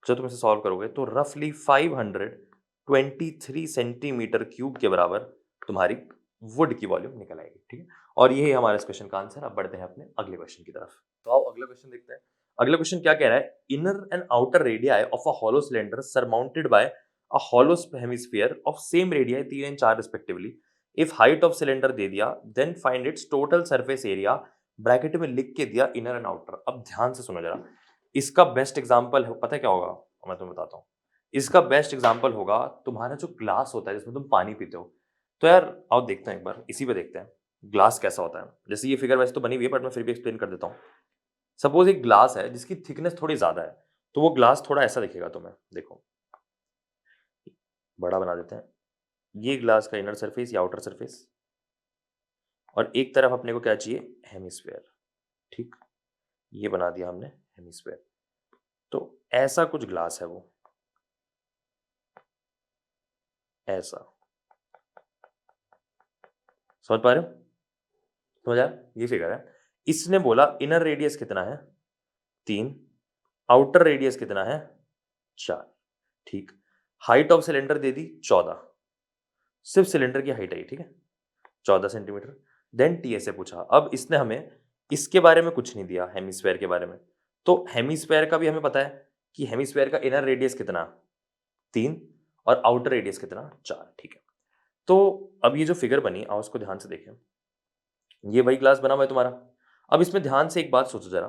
Speaker 2: जब तुम इसे सॉल्व करोगे तो रफली 523 सेंटीमीटर क्यूब के बराबर तुम्हारी वुड की वॉल्यूम निकल आएगी। ठीक है, और यही हमारे इस क्वेश्चन का आंसर। अब बढ़ते हैं अपने अगले क्वेश्चन की तरफ। तो आओ अगला क्वेश्चन देखते हैं। अगला क्वेश्चन क्या कह रहा है? Inner and outer radii of a hollow cylinder surmounted by a hollow hemisphere of same radii 3 and 4 respectively. If height of cylinder दे दिया, then find its total surface area, bracket में लिख के दिया इनर एंड आउटर। अब ध्यान से सुनो जरा, इसका बेस्ट एग्जांपल पता है क्या होगा? मैं तुम्हें बताता हूँ। इसका बेस्ट एग्जांपल होगा तुम्हारा जो ग्लास होता है जिसमें तुम पानी पीते हो। तो यार आओ देखते हैं एक बार, इसी पे देखते हैं ग्लास कैसा होता है। जैसे ये फिगर वैसे तो बनी हुई है, बट मैं फिर भी एक्सप्लेन कर देता हूँ। सपोज एक ग्लास है जिसकी थिकनेस थोड़ी ज्यादा है, तो वो ग्लास थोड़ा ऐसा दिखेगा तुम्हें। देखो, बड़ा बना देते हैं। ये ग्लास का इनर सरफेस या आउटर सरफेस, और एक तरफ अपने को क्या चाहिए? हेमिस्फेयर। ठीक, ये बना दिया हमने हेमिस्फेयर। तो ऐसा कुछ ग्लास है वो, ऐसा। समझ पा रहे हो? समझ आया? ये फिगर है। इसने बोला इनर रेडियस कितना है? 3, आउटर रेडियस कितना है? 4। ठीक, हाइट ऑफ सिलेंडर दे दी 14, सिर्फ सिलेंडर की हाइट आई। ठीक है, 14 सेंटीमीटर। देन टीएसए पूछा। अब इसने हमें इसके बारे में कुछ नहीं दिया, हेमिस्फेयर के बारे में। तो हेमिस्फेयर का भी हमें पता है कि हेमिस्फेयर का इनर रेडियस कितना? 3, और आउटर रेडियस कितना? 4। ठीक है, तो अब ये जो फिगर बनी, आओ उसको ध्यान से देखें। ये वही ग्लास बना हुआ है तुम्हारा। अब इसमें ध्यान से एक बात सोचो जरा,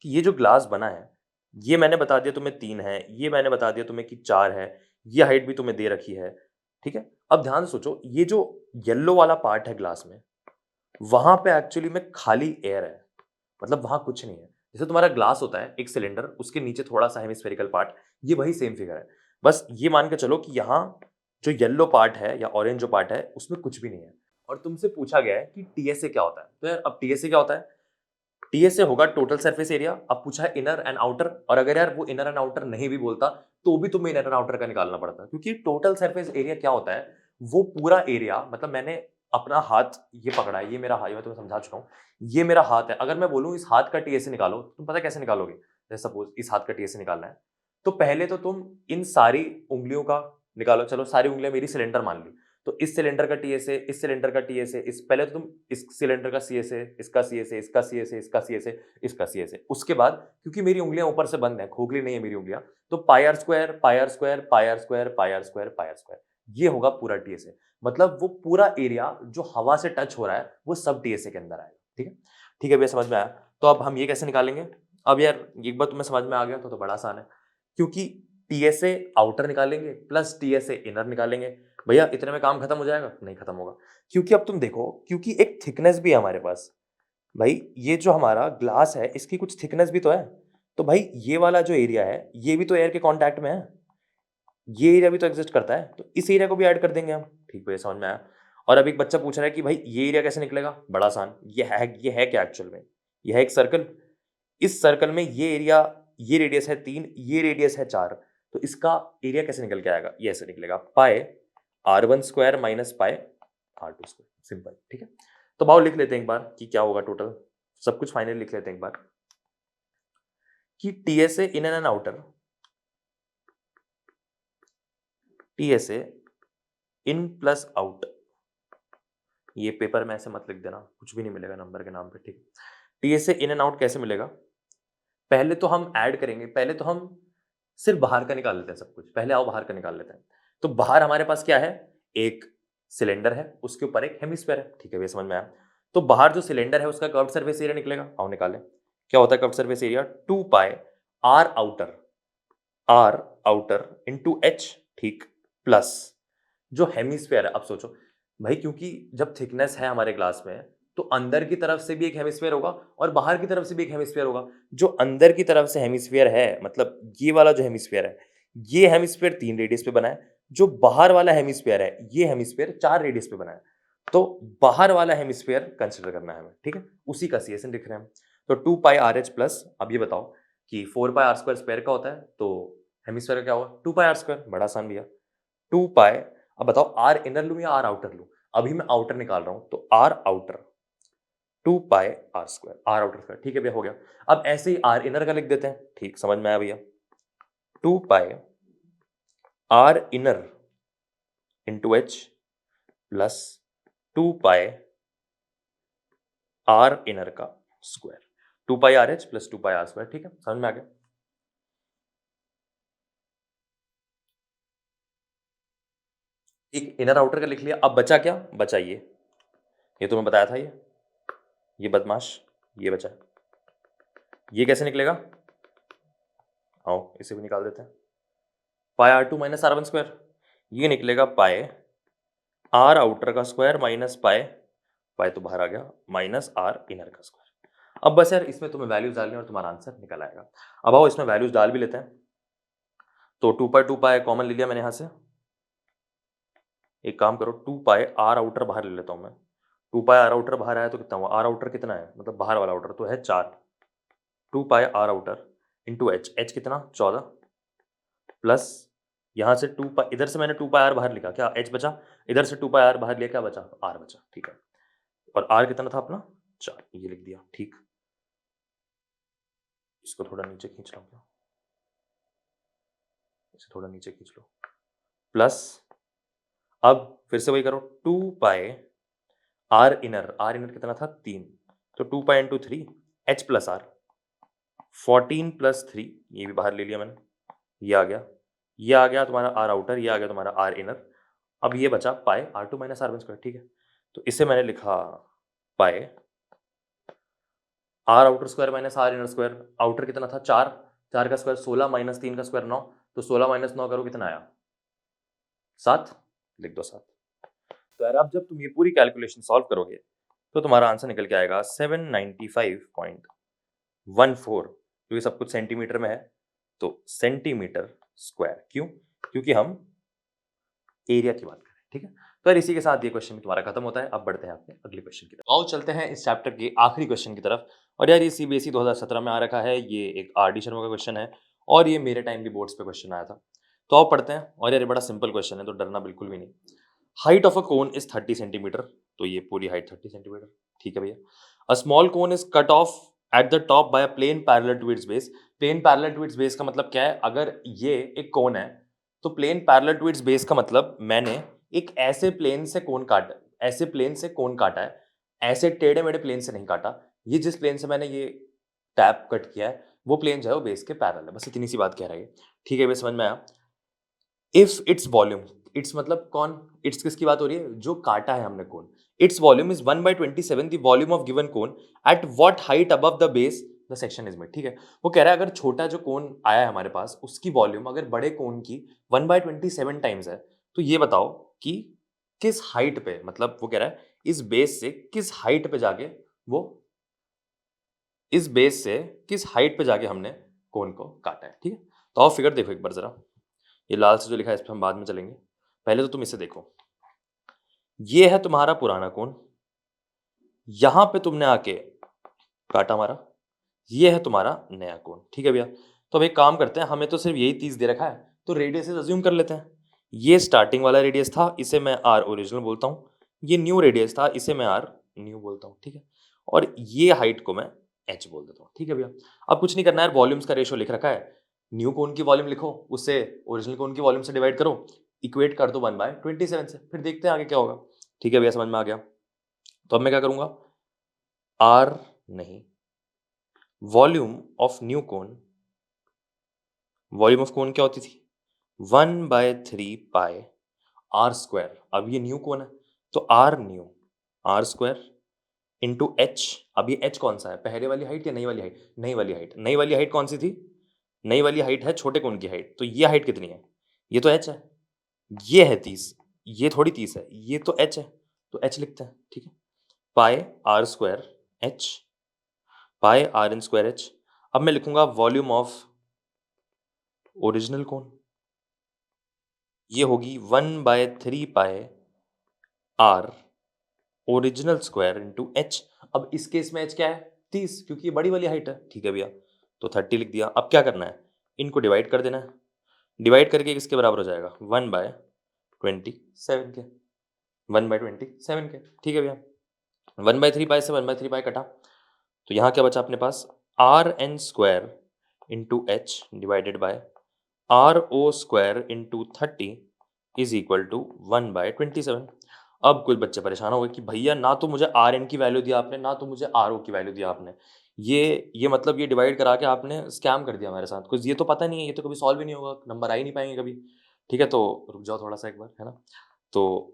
Speaker 2: कि ये जो ग्लास बना है, ये मैंने बता दिया तुम्हें 3 है, ये मैंने बता दिया तुम्हें कि 4 है, ये हाइट भी तुम्हें दे रखी है। ठीक है, अब ध्यान से सोचो, ये जो येलो वाला पार्ट है ग्लास में, वहां पे एक्चुअली में खाली एयर है, मतलब वहां कुछ नहीं है। जैसे तुम्हारा ग्लास होता है एक सिलेंडर, उसके नीचे थोड़ा सा हेमिस्फेरिकल पार्ट, ये वही सेम फिगर है। बस ये मान के चलो कि यहाँ जो येलो पार्ट है या ऑरेंज जो पार्ट है, उसमें कुछ भी नहीं है। और तुमसे पूछा गया है कि टीएसए क्या होता है। तो यार अब टीएसए क्या होता है? टीएसए होगा टोटल सरफेस एरिया। अब पूछा है इनर एंड आउटर, और अगर यार वो इनर एंड आउटर नहीं भी बोलता तो भी तुम्हें इनर एंड आउटर का निकालना पड़ता, क्योंकि टोटल सरफेस एरिया क्या होता है? वो पूरा एरिया, मतलब मैंने अपना हाथ ये पकड़ा है, ये मेरा हाथ, मैं तुम्हें समझा चुका हूँ, ये मेरा हाथ है। अगर मैं बोलूँ इस हाथ का टीएसए निकालो, तुम पता कैसे निकालोगे? जैसे सपोज इस हाथ का टीएसए निकालना है, तो पहले तो तुम इन सारी उंगलियों का निकालो। चलो सारी उंगलियां मेरी सिलेंडर मान ली, तो इस सिलेंडर का टीएसए, इस सिलेंडर का टीएसए, इस पहले तो तुम इस सिलेंडर का सीएसए, इसका सीएसए, इसका सीएसए, इसका सीएसए, इसका सीएसए। उसके बाद क्योंकि मेरी उंगलियां ऊपर से बंद है, खोखली नहीं है मेरी उंगलियां, तो pi are square, pi are square, pi are square, pi are square, pi are square, ये होगा पूरा टीएसए। मतलब वो पूरा एरिया जो हवा से टच हो रहा है, वो सब टीएसए के अंदर आएगा। ठीक है, ठीक है भैया, समझ में आया? तो अब हम ये कैसे निकालेंगे? अब यार एक बार तुम्हें समझ में आ गया तो बड़ा आसान है, क्योंकि टीएसए आउटर निकालेंगे प्लस टीएसए इनर निकालेंगे। भैया इतने में काम खत्म हो जाएगा? नहीं खत्म होगा, क्योंकि अब तुम देखो, क्योंकि एक थिकनेस भी है हमारे पास। भाई ये जो हमारा ग्लास है, इसकी कुछ थिकनेस भी तो है। तो भाई ये वाला जो एरिया है, ये भी तो एयर के कांटेक्ट में है, ये एरिया भी तो एग्जिस्ट करता है, तो इस एरिया को भी ऐड कर देंगे हम। ठीक भैया, समझ में आया? और अब एक बच्चा पूछ रहा है कि भाई ये एरिया कैसे निकलेगा? बड़ा आसान, ये है क्या एक्चुअल में? ये है एक सर्कल। इस सर्कल में ये एरिया, ये रेडियस है 3, ये रेडियस है 4, तो इसका एरिया कैसे निकल के आएगा? ये ऐसे निकलेगा, पाए R1 स्क्वायर माइनस पाए R2 स्क्वायर। सिंपल। ठीक है, तो भाव लिख लेते हैं एक बार कि क्या होगा टोटल, सब कुछ फाइनल लिख लेते हैं एक बार, कि TSA in and outer, TSA in plus out. ये पेपर में ऐसे मत लिख देना, कुछ भी नहीं मिलेगा नंबर के नाम पे। ठीक, टीएसए इन एंड आउट कैसे मिलेगा? पहले तो हम ऐड करेंगे, पहले तो हम सिर्फ बाहर का निकाल लेते हैं सब कुछ। पहले आओ बाहर का निकाल लेते हैं। तो बाहर हमारे पास क्या है, एक सिलेंडर है, उसके ऊपर एक हेमिस्फीयर है। ठीक है, ये समझ में आया। तो बाहर जो सिलेंडर है उसका कर्व्ड सरफेस एरिया निकलेगा। आओ निकालें। क्या होता है curved surface area? 2 pi are outer into H, ठीक, प्लस जो हेमिस्फीयर है। अब सोचो भाई, क्योंकि जब थिकनेस है हमारे ग्लास में, तो अंदर की तरफ से भी एक हेमिस्फीयर होगा और बाहर की तरफ से भी एक हेमिस्फीयर होगा। जो अंदर की तरफ से हेमिस्फीयर है, मतलब ये वाला जो हेमिस्फीयर है, ये हेमिस्फीयर 3 रेडियस पे बना है। जो बाहर वाला हेमिस्फीयर है, ये हेमिस्फीयर 4 रेडियस पे बना है। तो बाहर वाला हेमिस्फीयर कंसिडर करना है हमें, ठीक है, उसी का सीएसएन लिख रहे हैं हम। तो 2 पाई आर एच प्लस, अब ये बताओ कि 4 पाई आर स्क्वायर स्क्वायर का होता है, तो हेमिस्फीयर का क्या होगा? 2 पाई आर स्क्वायर। बड़ा आसान भैया, 2 पाई। अब बताओ आर इनर लूं या आर आउटर लूं? अभी मैं आउटर निकाल रहा हूं, तो R outer 2 pi are square, R outer square, ठीक है भैया, हो गया। अब ऐसे ही आर इनर का लिख देते हैं, ठीक, समझ में आया भैया। 2 pi r inner into H plus 2 pi r inner का square, 2 pi R H plus 2 pi are square, ठीक है, समझ में आ गया। एक इनर आउटर का लिख लिया। अब बचा क्या? बचा ये तुम्हें बताया था, ये बदमाश, ये बचा। ये कैसे निकलेगा? आओ इसे भी निकाल देते हैं। Pi r two minus r one square, ये निकलेगा पाई आर आउटर का स्क्वायर माइनस पाई, पाई तो बाहर आ गया, माइनस आर इनर का स्क्वायर। अब बस यार इसमें तुम्हें वैल्यूज डालनी है और तुम्हारा आंसर निकल आएगा। अब आओ इसमें वैल्यूज डाल भी लेते हैं। तो 2 पाई कॉमन ले लिया मैंने यहां से। एक काम करो, 2 पाई आर आउटर बाहर ले लेता हूं मैं। 2 पाई आर आउटर बाहर आया तो कितना हुआ? आर आउटर कितना है, मतलब बाहर वाला आउटर तो है 4। 2 pi are outer into h, H कितना? 14, प्लस यहाँ से 2 पाई, इधर से मैंने 2 पाई आर बाहर लिखा, क्या एच बचा? इधर से 2 पाई आर बाहर लिया, क्या बचा? आर बचा, ठीक है। और आर कितना था अपना? 4, ये लिख दिया, ठीक। इसको थोड़ा नीचे खींच लो, क्या इसे थोड़ा नीचे खींच लो, प्लस अब फिर से वही करो, 2 पाई आर इनर कितना था? 3, तो 2 pi into 3 H plus R, 14 plus 3, ये भी बाहर ले लिया मैंने, ये आ गया, ये आ गया तुम्हारा आर आउटर, ये आ गया तुम्हारा आर इनर। अब ये बचा pi r two minus r one square, ठीक है। तो इसे मैंने लिखा pi are outer square minus r inner square. Outer कितना था? 4, 4 का स्क्वायर 16 माइनस 3 का स्क्वायर 9, तो 16 माइनस 9 करो कितना आया? 7, लिख दो 7। तो यार अब जब तुम ये पूरी कैलकुलेशन सॉल्व करोगे तो तुम्हारा आंसर निकल के आएगा 795.14। तो ये सब कुछ सेंटीमीटर में है, तो सेंटीमीटर स्क्वायर। क्यों? क्योंकि हम एरिया की बात करें, ठीक है। तो यार इसी के साथ ये क्वेश्चन तुम्हारा खत्म होता है। अब बढ़ते हैं अपने अगले क्वेश्चन की तरफ। आओ चलते हैं इस चैप्टर के आखिरी क्वेश्चन की तरफ। और यार ये सीबीएसई 2017 में आ रखा है, ये एक आर डी शर्मा का क्वेश्चन है और ये मेरे टाइम भी बोर्ड्स पे क्वेश्चन आया था। तो आओ पढ़ते हैं। और यार ये बड़ा सिंपल क्वेश्चन है, तो डरना बिल्कुल भी नहीं। Height of a cone is 30 centimetre, तो ये पूरी हाइट 30 सेंटीमीटर, ठीक है भैया। A small cone is cut off at the top by a plane parallel to its base. Plane parallel to its base का मतलब क्या है? अगर ये एक कोन है तो plane parallel to its base का मतलब मैंने एक ऐसे प्लेन से कोन काटा, ऐसे प्लेन से कोन काटा है, ऐसे टेढ़े मेढ़े प्लेन से नहीं काटा। ये जिस प्लेन से मैंने ये टैप कट किया है वो प्लेन जो है वो बेस के पैरेलल है। बस इतनी सी बात कह रहा है, ठीक है भैया, समझ में आया। इफ इट्स वॉल्यूम, इट्स मतलब कौन, इट्स किसकी बात हो रही है? जो काटा है हमने cone. It's volume is 1/27 the volume of given cone at what height above the base the section is made, ठीक है। वो कह रहा है अगर छोटा जो कोन आया है हमारे पास उसकी वॉल्यूम अगर बड़े कोन की 1/27 टाइम्स है, तो ये बताओ कि किस हाइट पे, मतलब वो कह रहा है इस बेस से किस हाइट पे जाके वो, इस बेस से किस हाइट पे जाके हमने कोन को काटा है, ठीक है। तो आओ फिगर देखो एक बार जरा। ये लाल से जो लिखा है इस पे हम बाद में चलेंगे, पहले तो तुम इसे देखो। ये है तुम्हारा पुराना कोण, यहां पे तुमने आके काटा मारा, ये है तुम्हारा नया कोण, ठीक है भैया। तो अब एक काम करते हैं, हमें तो सिर्फ यही 30 दे रखा है, तो रेडियस अज्यूम कर लेते हैं। ये स्टार्टिंग वाला रेडियस था, इसे मैं आर ओरिजिनल बोलता हूँ। ये न्यू रेडियस था, इसे मैं आर न्यू बोलता हूँ, ठीक है। और ये हाइट को मैं एच बोल देता हूँ, ठीक है भैया। अब कुछ नहीं करना है, वॉल्यूम्स का रेशो लिख रखा है। न्यू कोन की वॉल्यूम लिखो, उससे ओरिजिनल कोन की वॉल्यूम से डिवाइड करो, इक्वेट कर दो 1/27 से, फिर देखते हैं आगे क्या होगा। ठीक है भैया, समझ में आ गया। तो अब मैं क्या करूंगा, आर नहीं, volume of new cone volume of cone क्या होती थी? 1/3 पाई आर स्क्वायर। अब ये न्यू कोन है तो R new R square into H. अब ये एच कौन सा है, पहले वाली हाइट या नई वाली हाइट? नई वाली हाइट। नई वाली हाइट कौन सी थी? नई वाली हाइट है छोटे कोन की हाइट। तो ये हाइट कितनी है? ये तो एच है। ये है 30, ये थोड़ी 30 है, ये तो एच है। तो एच लिखते हैं, ठीक है। Pi are square h, pi r in square h. अब मैं लिखूंगा वॉल्यूम ऑफ ओरिजिनल कोन, ये होगी 1/3 pi r original square into H. अब इस केस में एच क्या है? 30, क्योंकि ये बड़ी वाली हाइट है। ठीक है भैया, तो 30 लिख दिया। अब क्या करना है? इनको डिवाइड कर देना है। डिवाइड करके किसके बराबर हो जाएगा? 1/27 के। 1/27 के, ठीक है भैया। 1/3 पाई से 1/3 पाई कटा, तो यहाँ क्या बचा अपने पास? R n square into H divided by are o square into 30 is equal to 1/27। अब कुछ बच्चे परेशान हो गए कि भैया ना तो मुझे आर एन की वैल्यू दिया आपने, ना तो मुझे आर ओ की वैल्यू दिया आपने। ये मतलब ये डिवाइड करा के आपने स्कैम कर दिया हमारे साथ, कुछ ये तो पता नहीं है, ये तो कभी सॉल्व ही नहीं होगा, नंबर आ ही नहीं पाएंगे कभी। ठीक है, तो रुक जाओ थोड़ा सा एक बार, है ना। तो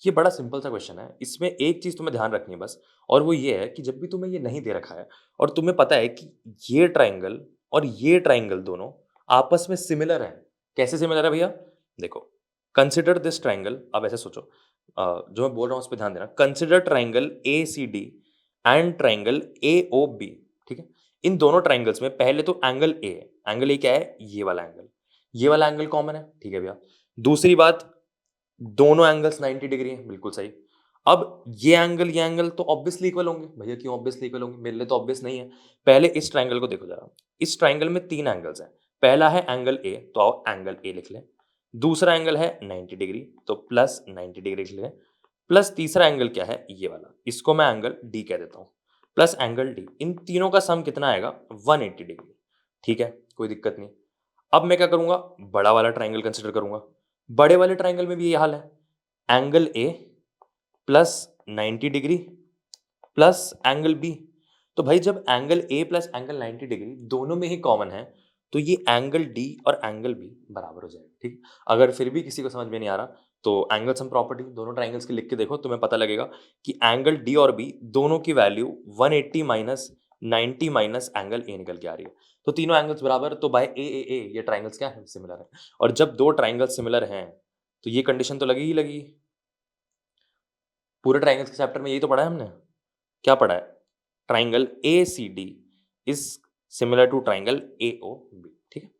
Speaker 2: ये बड़ा सिंपल सा क्वेश्चन है, इसमें एक चीज़ तुम्हें ध्यान रखनी है बस, और वो ये है कि जब भी तुम्हें ये नहीं दे रखा है और तुम्हें पता है कि ये ट्राइंगल और ये ट्राइंगल दोनों आपस में सिमिलर हैं। कैसे सिमिलर है भैया? देखो, कंसिडर दिस ट्राइंगल। अब ऐसे सोचो, जो मैं बोल रहा हूँ उस पर ध्यान देना। Consider triangle A C D and triangle A O B. ठीक है, इन दोनों ट्राइंगल्स में पहले तो एंगल ए है। एंगल ए क्या है? ये वाला एंगल। ये वाला एंगल कॉमन है, ठीक है भैया। दूसरी बात, दोनों एंगल्स 90 डिग्री हैं, बिल्कुल सही। अब ये एंगल तो ऑब्वियसली इक्वल होंगे। भैया क्यों ऑब्वियसली इक्वल होंगे? मेरे लिए तो ऑब्वियस नहीं है। पहले इस ट्राइंगल को देखो जरा। इस ट्राइंगल में 3 एंगल्स हैं। पहला है एंगल ए, तो आओ एंगल ए लिख लें। दूसरा एंगल है 90 डिग्री, तो प्लस 90 डिग्री लिख लें। प्लस तीसरा एंगल क्या है? ये वाला, इसको मैं एंगल डी कह देता हूँ। प्लस एंगल डी, इन तीनों का सम कितना आएगा? 180 डिग्री। ठीक है, कोई दिक्कत नहीं। अब मैं क्या करूंगा? बड़ा वाला ट्राइंगल कंसिडर करूंगा। बड़े वाले ट्राइंगल में भी ये हाल है। Angle A plus 90 degree plus angle B. तो भाई जब angle A plus angle 90 degree दोनों में ही कॉमन है, तो ये एंगल डी और एंगल बी बराबर हो जाएगा। ठीक, अगर फिर भी किसी को समझ में नहीं आ रहा, तो एंगल सम प्रॉपर्टी दोनों ट्राइंगल्स की लिख के देखो, तुम्हें पता लगेगा कि एंगल डी और बी दोनों की value 180 minus 90 minus angle A निकल के आ रही है। तो तीनों एंगल्स बराबर, तो बाय ए ये ट्राइंगल्स क्या है? सिमिलर है। और जब दो ट्राइंगल्स सिमिलर हैं तो ये कंडीशन तो लगी ही लगी। पूरे ट्राइंगल्स के चैप्टर में यही तो पढ़ा है हमने। क्या पढ़ा है? Triangle A C D is similar to triangle A O B. ठीक है,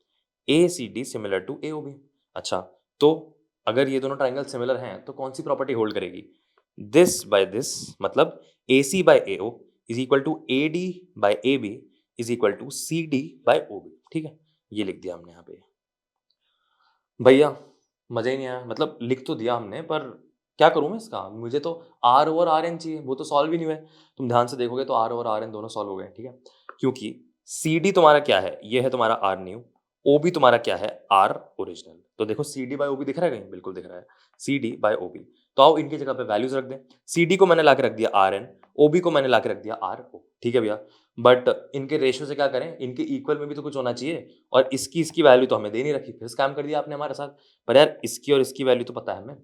Speaker 2: A C D similar to A O B. अच्छा, तो अगर ये दोनों ट्राइंगल सिमिलर हैं तो कौन सी प्रॉपर्टी होल्ड करेगी? दिस बाय दिस, मतलब A C by A O is equal to A D by A B is equal to C D by O B. ठीक है, ये लिख दिया हमने यहाँ पे। भैया मजा ही नहीं आया, मतलब लिख तो दिया हमने, पर क्या करूं मैं इसका? मुझे तो आर ओवर आर एन चाहिए, वो तो सॉल्व ही नहीं हुए। तुम ध्यान से देखोगे तो आर ओवर आर एन दोनों सॉल्व हो गए। ठीक है, क्योंकि सी डी तुम्हारा क्या है? ये है तुम्हारा आर न्यू। ओ बी तुम्हारा क्या है? R original. तो देखो C D by O B दिख रहा है कहीं? बिल्कुल दिख रहा है, C D by O B. तो आओ इनकी जगह पे वैल्यूज रख दें। सी डी को मैंने ला के रख दिया आर एन, ओ बी को मैंने ला के रख दिया आर ओ। ठीक है भैया, बट इनके रेशियो से क्या करें? इनके इक्वल में भी तो कुछ होना चाहिए, और इसकी वैल्यू तो हमें दे नहीं रखी, फिर स्कैम कर दिया आपने हमारे साथ। पर यार इसकी और इसकी वैल्यू तो पता है हमें।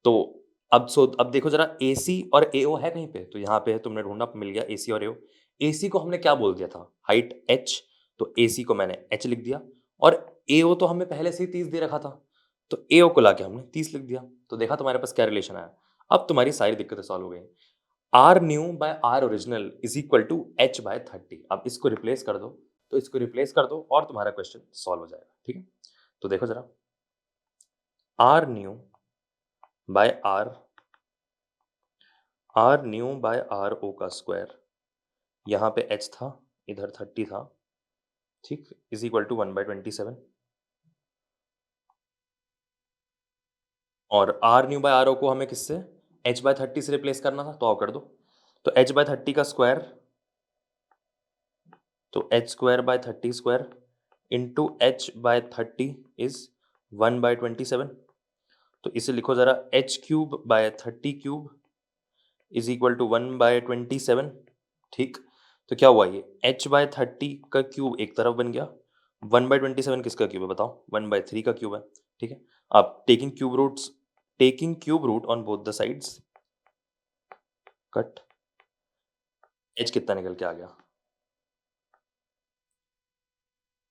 Speaker 2: तो अब देखो जरा, ए सी और ए ओ है कहीं पे? तो यहाँ पे है, तुमने ढूंढा, मिल गया ए सी और ए ओ। ए सी को हमने क्या बोल दिया था? Height H. तो ए सी को मैंने एच लिख दिया, और ए ओ तो हमें पहले से ही 30 दे रखा था, तो ए ओ को लाके हमने 30 लिख दिया। तो देखा तुम्हारे पास क्या रिलेशन आया। अब तुम्हारी सारी दिक्कतें सॉल्व हो गई। R new by R original is equal to H by 30। अब इसको रिप्लेस कर दो, तो इसको रिप्लेस कर दो और तुम्हारा क्वेश्चन सॉल्व हो जाएगा। ठीक है, तो देखो जरा, R new by R new by are O का स्क्वायर, यहाँ पे एच था, इधर 30 था, ठीक, इज इक्वल टू 1/27। और R new by are O को हमें किससे? एच बाय 30 से रिप्लेस करना था, तो आओ कर दो। तो एच बाय 30 का स्क्वायर, तो H square by 30 square into H by 30 is 1/27। तो इसे लिखो जरा, H cube by 30 cube is equal to 1/27। ठीक, तो क्या हुआ? ये एच बाय 30 का क्यूब एक तरफ बन गया, 1/27 किसका क्यूब है बताओ? 1/3 का क्यूब है, ठीक है। अब taking cube root on both the sides, cut. h कितना निकल के आ गया?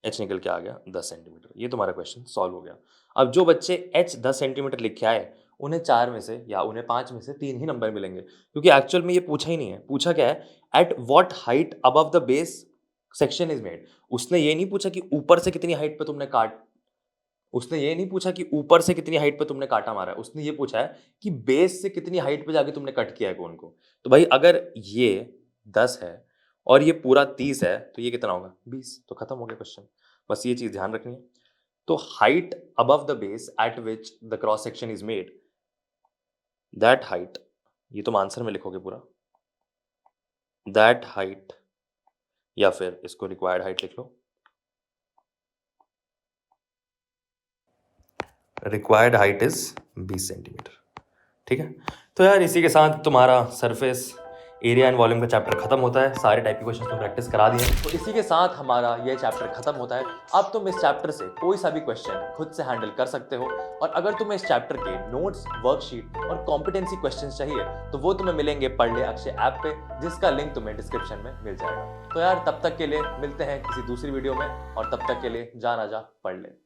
Speaker 2: h निकल के आ गया 10 सेंटीमीटर। ये तुम्हारा क्वेश्चन सॉल्व हो गया। अब जो बच्चे h 10 सेंटीमीटर लिख के आए, उन्हें 4 में से या उन्हें 5 में से 3 ही नंबर मिलेंगे, क्योंकि एक्चुअल में ये पूछा ही नहीं है। पूछा क्या है? Eight what height above the base section is made. उसने ये नहीं पूछा कि ऊपर से कितनी हाइट पे तुमने उसने ये नहीं पूछा कि ऊपर से कितनी हाइट पे तुमने काटा मारा है। उसने ये पूछा है कि बेस से कितनी हाइट पे जाके तुमने कट किया है कोन को। तो भाई अगर ये 10 है और ये पूरा 30 है तो ये कितना होगा? 20। तो खत्म हो गया क्वेश्चन। बस ये चीज ध्यान रखनी है। तो height above the base eight which the cross section is made, that height, ये तुम आंसर में लिखोगे पूरा, दैट हाइट, या फिर इसको रिक्वायर्ड हाइट लिख लो, रिक्वायर्ड हाइट इज 20 सेंटीमीटर। ठीक है। तो यार इसी के साथ तुम्हारा सरफेस एरिया एंड वॉल्यूम का चैप्टर खत्म होता है। सारे टाइप के क्वेश्चन तुम प्रैक्टिस करा दिए। तो इसी के साथ हमारा ये चैप्टर खत्म होता है। अब तुम इस चैप्टर से कोई सा भी क्वेश्चन खुद से हैंडल कर सकते हो, और अगर तुम्हें इस चैप्टर के नोट्स, वर्कशीट और कॉम्पिटेंसी क्वेश्चन चाहिए तो वो तुम्हें मिलेंगे पढ़ ले अक्षय ऐप पे, जिसका लिंक तुम्हें डिस्क्रिप्शन में मिल जाएगा। तो यार तब तक के लिए मिलते हैं किसी दूसरी वीडियो में, और तब तक के लिए जान आजा पढ़ ले।